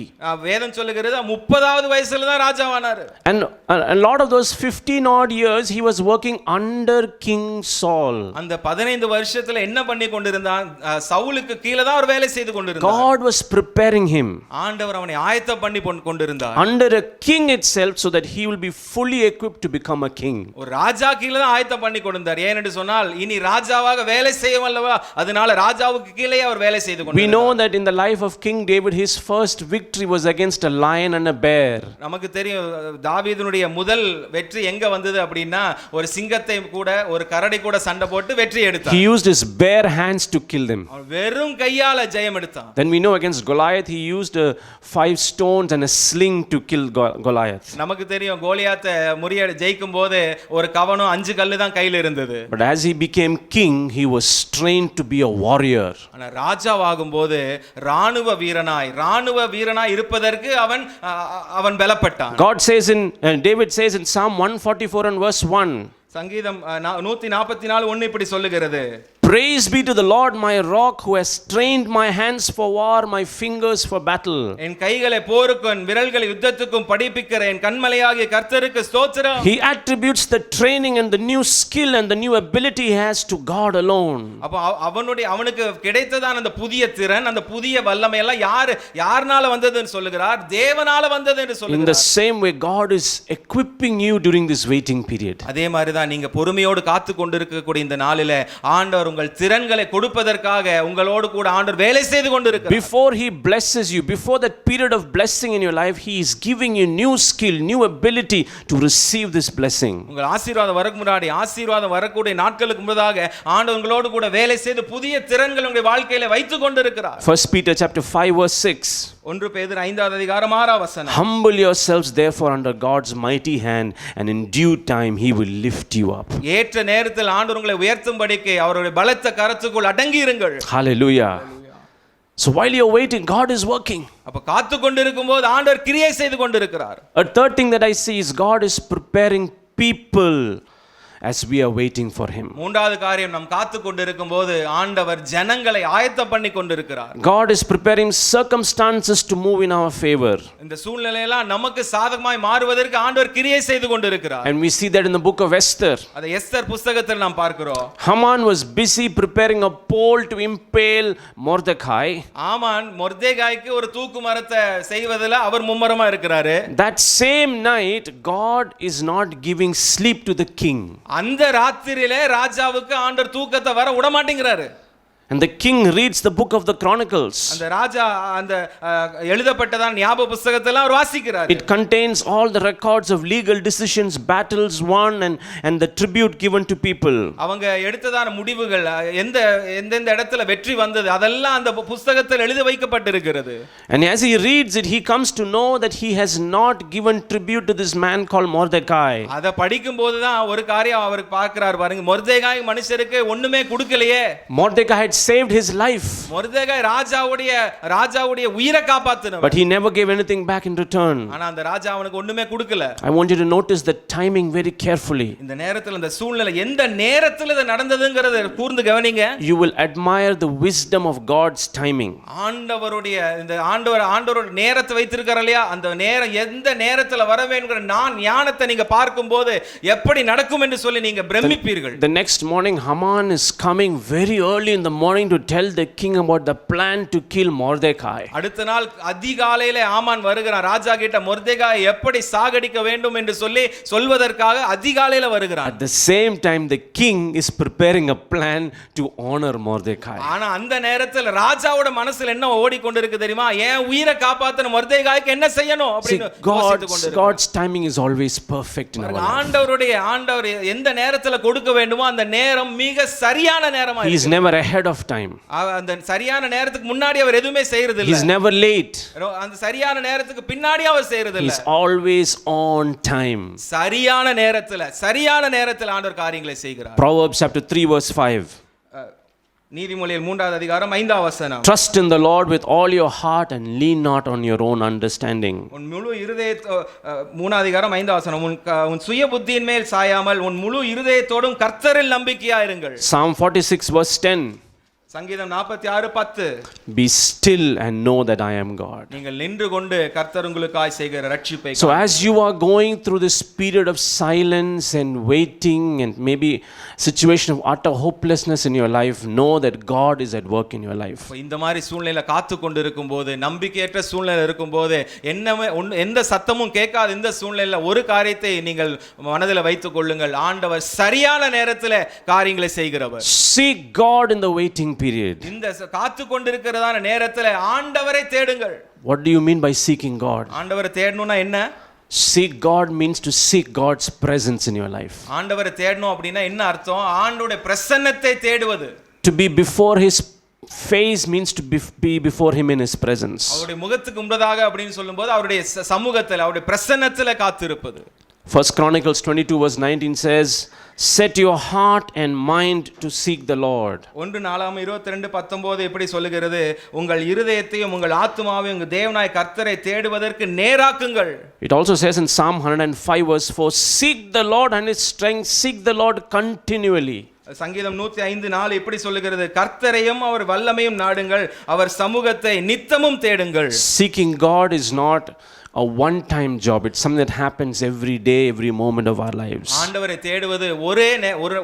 வேதம் சொல்லுகிறது 30வது வயசுல தான் ராஜாவானார். And a lot of those 15 odd years he was working under King Saul. அந்த 15 வருஷத்துல என்ன பண்ணி கொண்டிருந்தான்? சவுலுக்கு கீழ தான் அவர் வேலை செய்து கொண்டிருந்தார். God was preparing preparing him ஆண்டவர் அவனை ஆயத்தம் பண்ணி கொண்டிருந்தார். under a king itself so that he will be fully equipped to become a king. ஒரு ராஜா கீழே தான் ஆயத்தம் பண்ணி கொண்டிருந்தார். ஏனென்று சொன்னால் இனி ராஜாவாக வேலை செய்யும் அல்லவா, அதனால ராஜாவுக்கு கீழே அவர் வேலை செய்து We கொண்டிருந்தார். know that in the life of King David, his first victory was against a lion and a bear. நமக்கு தெரியும் தாவீதுனுடைய முதல் வெற்றி எங்க வந்தது அப்படின்னா ஒரு சிங்கத்தை கூட ஒரு கரடி கூட சண்டை போட்டு வெற்றி He எடுத்தார். used his bare hands to kill them. அவன் வெறும் கையால ஜெயம் எடுத்தான். Then we know against Goliath, he used 5 stones and a sling to kill Goliath. நமக்கு தெரியும் கோலியாத்தை ஜெயிக்கும் போது ஒரு கவனம் 5 கல்லு தான் கையில இருந்தது. But as he became king, he was trained to be a warrior. ஆனா ராஜாவாகும் போது ராணுவ வீரனாய் இருப்பதற்கு அவன் பலப்பட்டான். God says David says in Psalm 144 and verse 1. சங்கீதம் 144:1 இப்படி சொல்லுகிறது. Praise be to the Lord my rock who has trained my hands for war, my fingers for battle. என் கைகளை போருக்கும் என் விரல்களை யுத்தத்துக்கும் படிப்பிக்கிற என் கண்மலையாகிய கர்த்தருக்கு ஸ்தோத்திரம். He attributes the training and the new skill and the new ability he has to God alone. அப்ப அவனுக்கு கிடைத்ததான அந்த புதிய திறன் அந்த புதிய வல்லமை எல்லாம் யார்னால வந்ததுன்னு சொல்லுகிறார்? தேவனால வந்தது என்று சொல்லுகிறார். In the same way God is equipping you during this waiting period. அதே மாதிரி தான் நீங்க பொறுமையோடு காத்து கொண்டிருக்கக்கூடிய இந்த நாளிலே ஆண்டவர் உங்கள் திறன்களை கொடுப்பதற்காக உங்களோடு கூட ஆண்டவர் வேலை செய்து கொண்டிருக்கிறார். Before he blesses you, before that period of blessing in your life, he is giving you new skill, new ability to receive this blessing. உங்கள் ஆசீர்வாதம் வரக்கு முன்னாடி ஆசீர்வாதம் வரக்கூடிய நாட்களுக்கு முன்னதாக ஆண்டவர் உங்களோடு கூட வேலை செய்து புதிய திறன்களை உங்கள் வாழ்க்கையில வைத்துக் கொண்டிருக்கிறார். 1 Peter chapter 5 verse 6. 1 பேதுரு 5வது அதிகாரம் 6வது வசனம். Humble yourselves therefore under God's mighty hand and in due time he will lift you up. ஏற்ற நேரத்தில் ஆண்டவர் உங்களை உயர்த்தும்படிக்கு அவருடைய பலத்த கரத்துக்குள் அடங்கி இருங்கள். Hallelujah. So while you're waiting, God is working. அப்ப காத்து கொண்டிருக்கும்போது ஆண்டவர் கிரியை செய்து கொண்டிருக்கிறார். A third thing that I see is God is preparing people as we are waiting for him. மூன்றாவது காரியம் நாம் காத்து கொண்டிருக்கும்போது ஆண்டவர் ஜனங்களை ஆயத்தம் பண்ணி கொண்டிருக்கிறார். God is preparing circumstances to move in our favor. இந்த சூழ்நிலையெல்லாம் நமக்கு சாதகமாய் மாறுவதற்கு ஆண்டவர் கிரியை செய்து கொண்டிருக்கிறார். And we see that in the book of Esther. அதை எஸ்தர் புத்தகத்தில் நாம் பார்க்கிறோம். Haman was busy preparing a pole to impale Mordecai. ஆமான் மொர்தெகாய்க்கு ஒரு தூக்கு மரத்தை செய்வதில் அவர் மும்மரமா இருக்கிறாரு. That same night God is not giving sleep to the king. அந்த ராத்திரியிலே ராஜாவுக்கு ஆண்டவர் தூக்கத்தை வர விட மாட்டேங்கிறாரு. And the king reads the book of the Chronicles. அந்த ராஜா அந்த எழுதப்பட்டதான ஞாபக புத்தகத்தை அவர் வாசிக்கிறார். It contains all the records of legal decisions, battles won and the tribute given to people. அவங்க எடுத்ததான முடிவுகள் எந்தெந்த இடத்துல வெற்றி வந்தது அதெல்லாம் அந்த புத்தகத்தில் எழுதி வைக்கப்பட்டிருக்கிறது. And as he reads it, he comes to know that he has not given tribute to this man called Mordecai. அத படிக்கும்போது தான் ஒரு காரியம் அவருக்கு பார்க்கிறார் பாருங்க. மொர்தெகாய் மனுஷருக்கு ஒண்ணுமே கொடுக்கலையே. Mordecai had saved his life. மொர்தெகாய் ராஜாவுடைய உயிரை காப்பாத்தினவர். But he never gave anything back in return. ஆனா அந்த ராஜா அவனுக்கு ஒண்ணுமே கொடுக்கல. I want you to notice the timing very carefully. இந்த நேரத்துல இந்த சூழ்நிலை எந்த நேரத்துல இது நடந்ததுங்கறதை கூர்ந்து கவனிங்க. You will admire the wisdom of God's timing. ஆண்டவருடைய இந்த ஆண்டவரோட நேரத்தை வைத்திருக்கார் இல்லையா, அந்த நேரம் எந்த நேரத்துல வர வேணும்ங்கற ஞானத்தை நீங்க பார்க்கும்போது எப்படி நடக்கும் என்று சொல்லி நீங்க பிரமிப்பீர்கள். The next morning Haman is coming very early in the morning to tell the king about the plan to kill Mordecai. அடுத்த நாள் அதிகாலையிலே ஆமான் வருகிறான். ராஜா கிட்ட மொர்தெகாயை எப்படி சாகடிக்க வேண்டும் என்று சொல்வதற்காக அதிகாலையில வருகிறான். At the same time the king is preparing a plan to honor Mordecai. ஆனா அந்த நேரத்தில் ராஜாவோட மனசுல என்ன ஓடிக்கொண்டிருக்கு தெரியுமா? ஏன் உயிரை காப்பாத்தின மொர்தெகாய்க்கு என்ன செய்யணும் அப்படினு யோசித்துக் கொண்டிருக்கிறார். God's timing is always perfect in our life. ஆண்டவர் எந்த நேரத்துல கொடுக்க வேண்டுமோ அந்த நேரம் மிக சரியான நேரமா இருக்கு. He is never ahead of time. அந்த சரியான நேரத்துக்கு முன்னாடி அவர் எதுவுமே செய்யறது இல்ல. He is never late. அந்த சரியான நேரத்துக்கு பின்னாடி அவர் செய்யறது இல்ல. He is always on time. சரியான நேரத்துல ஆண்டவர் காரியங்களை செய்கிறார். Proverbs chapter 3 verse 5. நீதிமொழிகள் 3வது அதிகாரம் 5வது வசனம். Trust in the Lord with all your heart and lean not on your own understanding. உன் முழு இருதயத்தோடும் 3வது அதிகாரம் 5வது வசனம். உன் சுய புத்தியின் மேல் சாயாமல் உன் முழு இருதயத்தோடும் கர்த்தரில் நம்பிக்கையா இருங்கள். Psalm 46 verse 10. சங்கீதம் 46:10. Be still and know that I am God. நீங்கள் நின்று கொண்டு கர்த்தர் உங்களுக்காய் செய்கிற ரட்சிப்பை. So as you are going through this period of silence and waiting and maybe situation of utter hopelessness in your life, know that God is at work in your life. இந்த மாதிரி சூழ்நிலையில காத்து கொண்டு இருக்கும்போது, நம்பிக்கையற்ற சூழ்நிலை இருக்கும்போது, எந்த சத்தமும் கேட்காத இந்த சூழ்நிலையில ஒரு காரியத்தை நீங்கள் மனதில் வைத்துக் கொள்ளுங்கள். ஆண்டவர் சரியான நேரத்தில் காரியங்களை செய்கிறவர். Seek God in the waiting period. இந்த காத்து கொண்டிருக்கிறதான நேரத்தில் ஆண்டவரை தேடுங்கள். What do you mean by seeking God? ஆண்டவரை தேடணும்னா என்ன? Seek God means to seek God's presence in your life. ஆண்டவரை தேடணும் அப்படின்னா என்ன அர்த்தம்? ஆண்டவருடைய பிரசன்னத்தை தேடுவது. To be before his face means to be before him in his presence. அவருடைய முகத்துக்கு முன்பதாக அப்படினு சொல்லும்போது அவருடைய சமூகத்தில் அவருடைய பிரசன்னத்தில் காத்திருப்பது. First Chronicles 22 verse 19 says, set your heart and mind to seek the Lord. 1:22-19 எப்படி சொல்லுகிறது? உங்கள் இருதயத்தையும் உங்கள் ஆத்துமாவையும் உங்கள் தேவனாய் கர்த்தரை தேடுவதற்கு நேராக்குங்கள். It also says in Psalm 105 verse 4, seek the Lord and his strength, seek the Lord continually. சங்கீதம் 105:4 எப்படி சொல்லுகிறது? கர்த்தரையும் அவர் வல்லமையும் நாடுங்கள், அவர் சமூகத்தை நித்தமும் தேடுங்கள். Seeking God is not a one time job. It's something that happens every day, every moment of our lives. ஆண்டவரை தேடுவது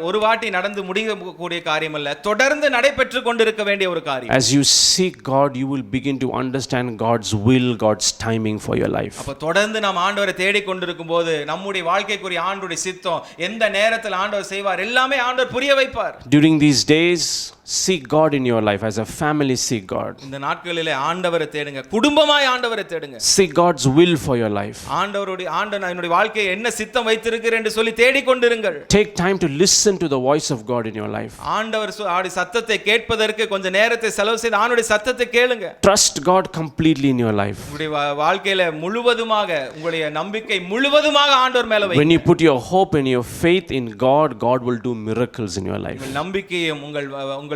ஒரு வாட்டி நடந்து முடியக்கூடிய காரியம் அல்ல, தொடர்ந்து நடைபெற்று கொண்டிருக்க வேண்டிய ஒரு காரியம். As you seek God, you will begin to understand God's will, God's timing for your life. அப்ப தொடர்ந்து நாம் ஆண்டவரை தேடிக் கொண்டிருக்கும்போது நம்முடைய வாழ்க்கைக்குரிய ஆண்டவருடைய சித்தம் எந்த நேரத்தில் ஆண்டவர் செய்வார் எல்லாமே ஆண்டவர் புரிய வைப்பார். During these days, seek God in your life. As a family, seek God. இந்த நாட்களிலே ஆண்டவரை தேடுங்க, குடும்பமாய் ஆண்டவரை தேடுங்க. Seek God's will for your life. ஆண்டவர் என்னுடைய வாழ்க்கையை என்ன சித்தம் வைத்திருக்கிறார் என்று சொல்லி தேடிக் கொண்டிருங்கள். Take time to listen to the voice of God in your life. ஆண்டவர் அவருடைய சத்தத்தை கேட்பதற்கு கொஞ்சம் நேரத்தை செலவு செய்து ஆண்டவருடைய சத்தத்தை கேளுங்க. Trust God completely in your life. உங்களுடைய வாழ்க்கையில முழுவதுமாக உங்களுடைய நம்பிக்கை முழுவதுமாக ஆண்டவர் மேல வைங்க. When you put your hope and your faith in God, God will do miracles in your life. உங்கள் நம்பிக்கையும் உங்கள்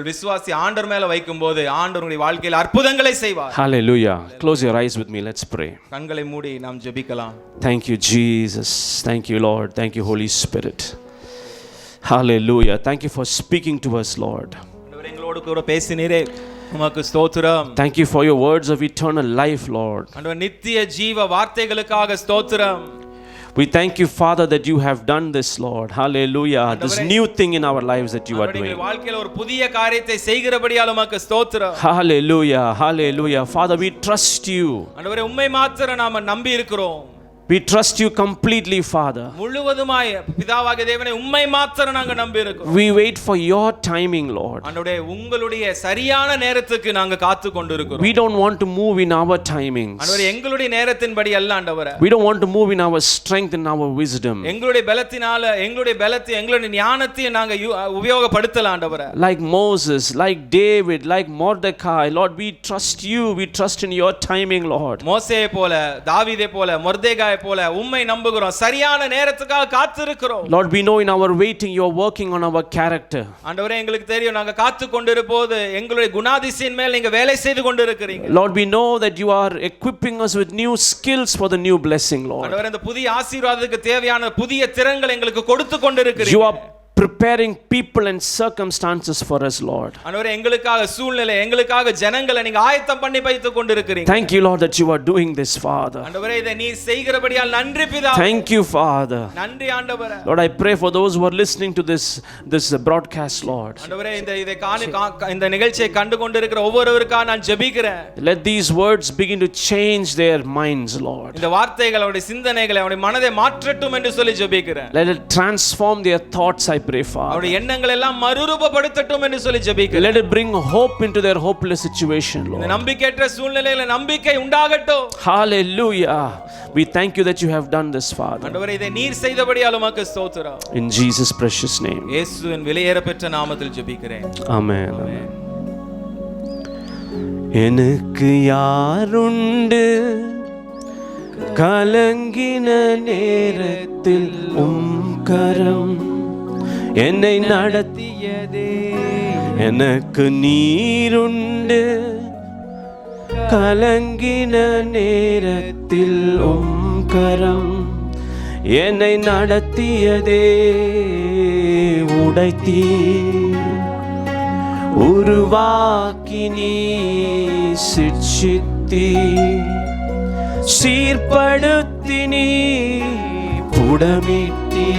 விசுவாசி ஆண்டவர் மேல வைக்கும்போது ஆண்டவர் உங்களுடைய வாழ்க்கையில் அற்புதங்களை செய்வார். Hallelujah. Close your eyes with me. Let's pray. கண்களை மூடி நாம் ஜெபிக்கலாம். Thank you, Jesus. Thank you, Lord. Thank you, Holy Spirit. Hallelujah. Thank you for speaking to us, Lord. ஆண்டவரே எங்களோடு கூட பேசினீரே, உமக்கு ஸ்தோத்திரம். Thank you for your words of eternal life, Lord. ஆண்டவர் நித்திய ஜீவ வார்த்தைகளுக்காக ஸ்தோத்திரம். We thank you, Father, that you have done this, Lord. Hallelujah. This new thing in our lives that you are doing. நம்முடைய வாழ்க்கையில ஒரு புதிய காரியத்தை செய்கிறபடியால் உமக்கு ஸ்தோத்திரம். Hallelujah. Hallelujah. Father, we trust you. ஆண்டவரே உம்மை மாத்திரம் நாம நம்பி இருக்கிறோம். We trust you completely, Father. முழுவதுமாய் பிதாவாகிய தேவனே உம்மை மாத்திரம் நாங்க நம்பி இருக்கிறோம். We wait for your timing, Lord. ஆண்டவரே உங்களுடைய சரியான நேரத்துக்கு நாங்க காத்து கொண்டிருக்கிறோம். We don't want to move in our timings. ஆண்டவரே எங்களுடைய நேரத்தின்படி அல்ல ஆண்டவரே. We don't want to move in our strength and our wisdom. எங்களுடைய பலத்தினால எங்களுடைய ஞானத்தை நாங்க உபயோகப்படுத்தல ஆண்டவரே. Like Moses, like David, like Mordecai, Lord, we trust you. We trust in your timing, Lord. மோசேயை போல, தாவீதை போல, மொர்தெகாய் போல உம்மை நம்புகிறோம். சரியான நேரத்துக்காக காத்திருக்கிறோம். Lord, we know in our waiting you are working on our character. ஆண்டவரே எங்களுக்கு தெரியும் நாங்க காத்து கொண்டிருப்போது எங்களுடைய குணாதிசையின் மேல் நீங்க வேலை செய்து கொண்டிருக்கிறீங்க. Lord, we know that you are equipping us with new skills for the new blessing, Lord. ஆண்டவரே இந்த புதிய ஆசீர்வாதத்துக்கு தேவையான புதிய திறன்களை எங்களுக்கு கொடுத்து கொண்டிருக்கிறீங்க. You are preparing people and circumstances for us, Lord. ஆண்டவரே எங்களுக்காக சூழ்நிலை, எங்களுக்காக ஜனங்களை நீங்க ஆயத்தம் பண்ணி வைத்துக் கொண்டிருக்கிறீங்க. Thank you, Lord, that you are doing this, Father. ஆண்டவரே இதை நீ செய்கிறபடியால் நன்றி பிதாவே. Thank you, Father. நன்றி ஆண்டவரே. Lord, I pray for those who are listening to this broadcast, Lord. ஆண்டவரே இந்த நிகழ்ச்சியை கண்டு கொண்டிருக்கிற ஒவ்வொருவருக்காக நான் ஜெபிக்கிறேன். Let these words begin to change their minds, Lord. இந்த வார்த்தைகள் அவருடைய சிந்தனைகளை அவருடைய மனதை மாற்றட்டும் என்று சொல்லி ஜெபிக்கிறேன். Let it transform their thoughts, I pray, Father. அவருடைய எண்ணங்கள் எல்லாம் மறுரூபப்படுத்தட்டும் என்று சொல்லி ஜெபிக்கிறேன். Let it bring hope into their hopeless situation, Lord. இந்த நம்பிக்கையற்ற சூழ்நிலையில நம்பிக்கை உண்டாகட்டும். Hallelujah. We thank you that you have done this, Father. ஆண்டவரே இதை நீர் செய்தபடியால் உமக்கு ஸ்தோத்திரம். In Jesus' precious name. இயேசுவின் விலையேறப்பெற்ற நாமத்தில் ஜெபிக்கிறேன். Amen. Amen. எனக்கு யாருண்டு கலங்கின நேரத்தில் கரம் என்னை நடத்தியதே, எனக்கு நீருண்டு கலங்கின நேரத்தில் கரம் என்னை நடத்தியதே, உடைத்தீர் உருவாக்கி நீ சிட்சித்தி சீர்படுத்தி நீ புடமிட்டி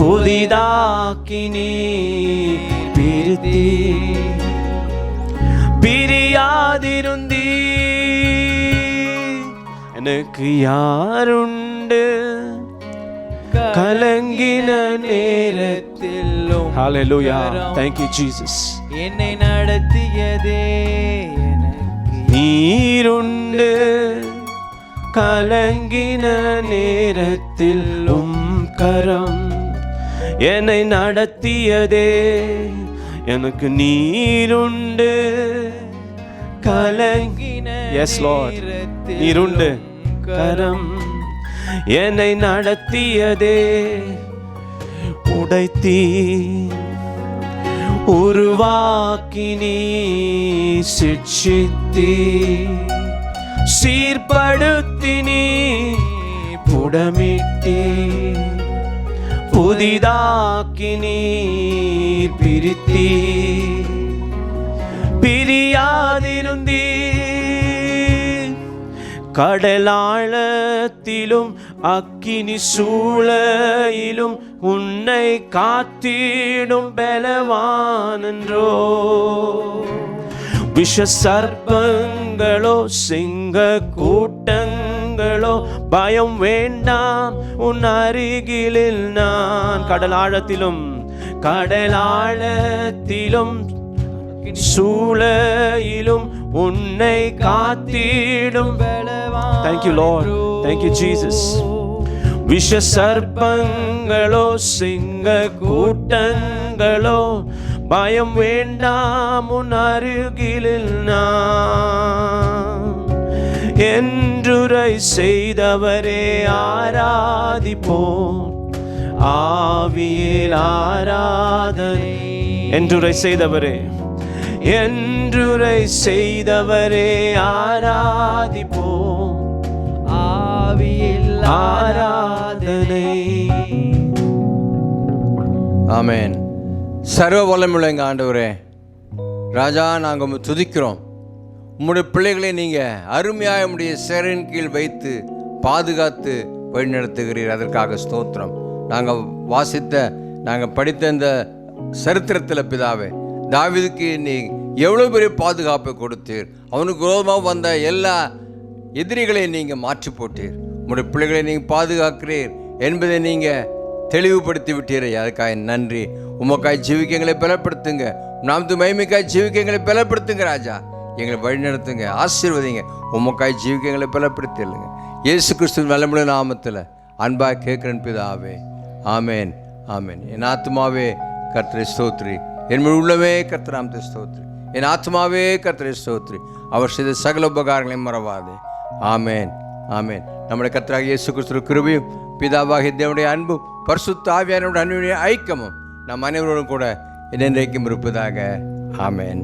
புதிதாக்கி நீ பிரித்தி பிரியாதிருந்தீ எனக்கு யாருண்டு கலங்கின நேரத்திலும். Hallelujah. Thank you Jesus. என்னை நடத்தியதே எனக்கு நீருண்டு கலங்கின நேரத்தில் கரம் என்னை நடத்தியதே. எனக்கு நீருண்டு கலங்கின Yes Lord. நீருண்டு கரம் என்னை நடத்தியதே. உடைத்தீ உருவாக்கி நீ சிட்சித்தி சீர்படுத்தி நீ புடமிட்டி புதிதாக்கி நீ பிரித்தி பிரியாதிருந்தீ கடலாழத்திலும் அக்கினி சூளையிலும் உன்னை காத்திடும் பலவானன்றோ. விஷ சர்ப்பங்களோ சிங்க கூட்டங்களோ பயம் வேண்டாம் உன் அருகிலில் நான். கடலாழத்திலும் சூளையிலும் உன்னை காத்திடும். Thank you Lord. Thank you Jesus. விஷ சர்ப்பங்களோ சிங்க கூட்டங்களோ பயம் வேண்டாம் உன் அருகிலில் நான். என்றுரை செய்தவரே ஆராதிப்போம் ஆவியில் ஆராதனை. என்றுரை செய்தவரே என்றுரை செய்தவரே ஆராதிப்போம் ஆவியில் ஆராதனை. ஆமென். சர்வ வல்லமையுள்ள எங்கள் ஆண்டவரே ராஜா, நாங்கள் உம்மை துதிக்கிறோம். உம்முடைய பிள்ளைகளை நீங்கள் அருமையாக உம்முடைய சேரின் கீழ் வைத்து பாதுகாத்து வழிநடத்துகிறீர். அதற்காக ஸ்தோத்திரம். நாங்கள் வாசித்த நாங்கள் படித்த இந்த சரித்திரத்தில் பிதாவே, தாவீதுக்கு நீ எவ்வளோ பெரிய பாதுகாப்பை கொடுத்தீர். அவனுக்கு விரோதமாக வந்த எல்லா எதிரிகளையும் நீங்கள் மாற்றி போட்டீர். உங்களுடைய பிள்ளைகளை நீங்கள் பாதுகாக்கிறீர் என்பதை நீங்கள் தெளிவுபடுத்தி விட்டீரே. அதுக்காக நன்றி. உமக்காய் ஜீவிக்க எங்களை பலப்படுத்துங்க. நாமத்து மகிமைக்காய் ஜீவிக்க எங்களை பலப்படுத்துங்க ராஜா. எங்களை வழிநடத்துங்க, ஆசீர்வதிங்க. உமக்காய் ஜீவிக்க எங்களை பலப்படுத்திடுங்க. இயேசு கிறிஸ்துவின் வல்லமையுள்ள நாமத்தில் அன்பாக கேட்கிறேன் பிதாவே. ஆமேன் ஆமேன். என் ஆத்மாவே கர்த்தரை ஸ்தோத்திரி, என் உள்ளமே கர்த்தர் நாமத்தை ஸ்தோத்திரி. என் ஆத்மாவே கர்த்தரை ஸ்தோத்திரி, அவர் செய்த சகல உபகாரங்களையும் மறவாதே. ஆமேன் ஆமேன். நம்முடைய கர்த்தராகிய இயேசு கிறிஸ்துவின் கிருபையும் பிதாவாகிய தேவனுடைய அன்பும் பரிசுத்த ஆவியானவருடைய அன்பின் ஐக்கியமும் நம் அனைவரோடும் கூட என்றென்றைக்கும் இருப்பதாக. ஆமேன்.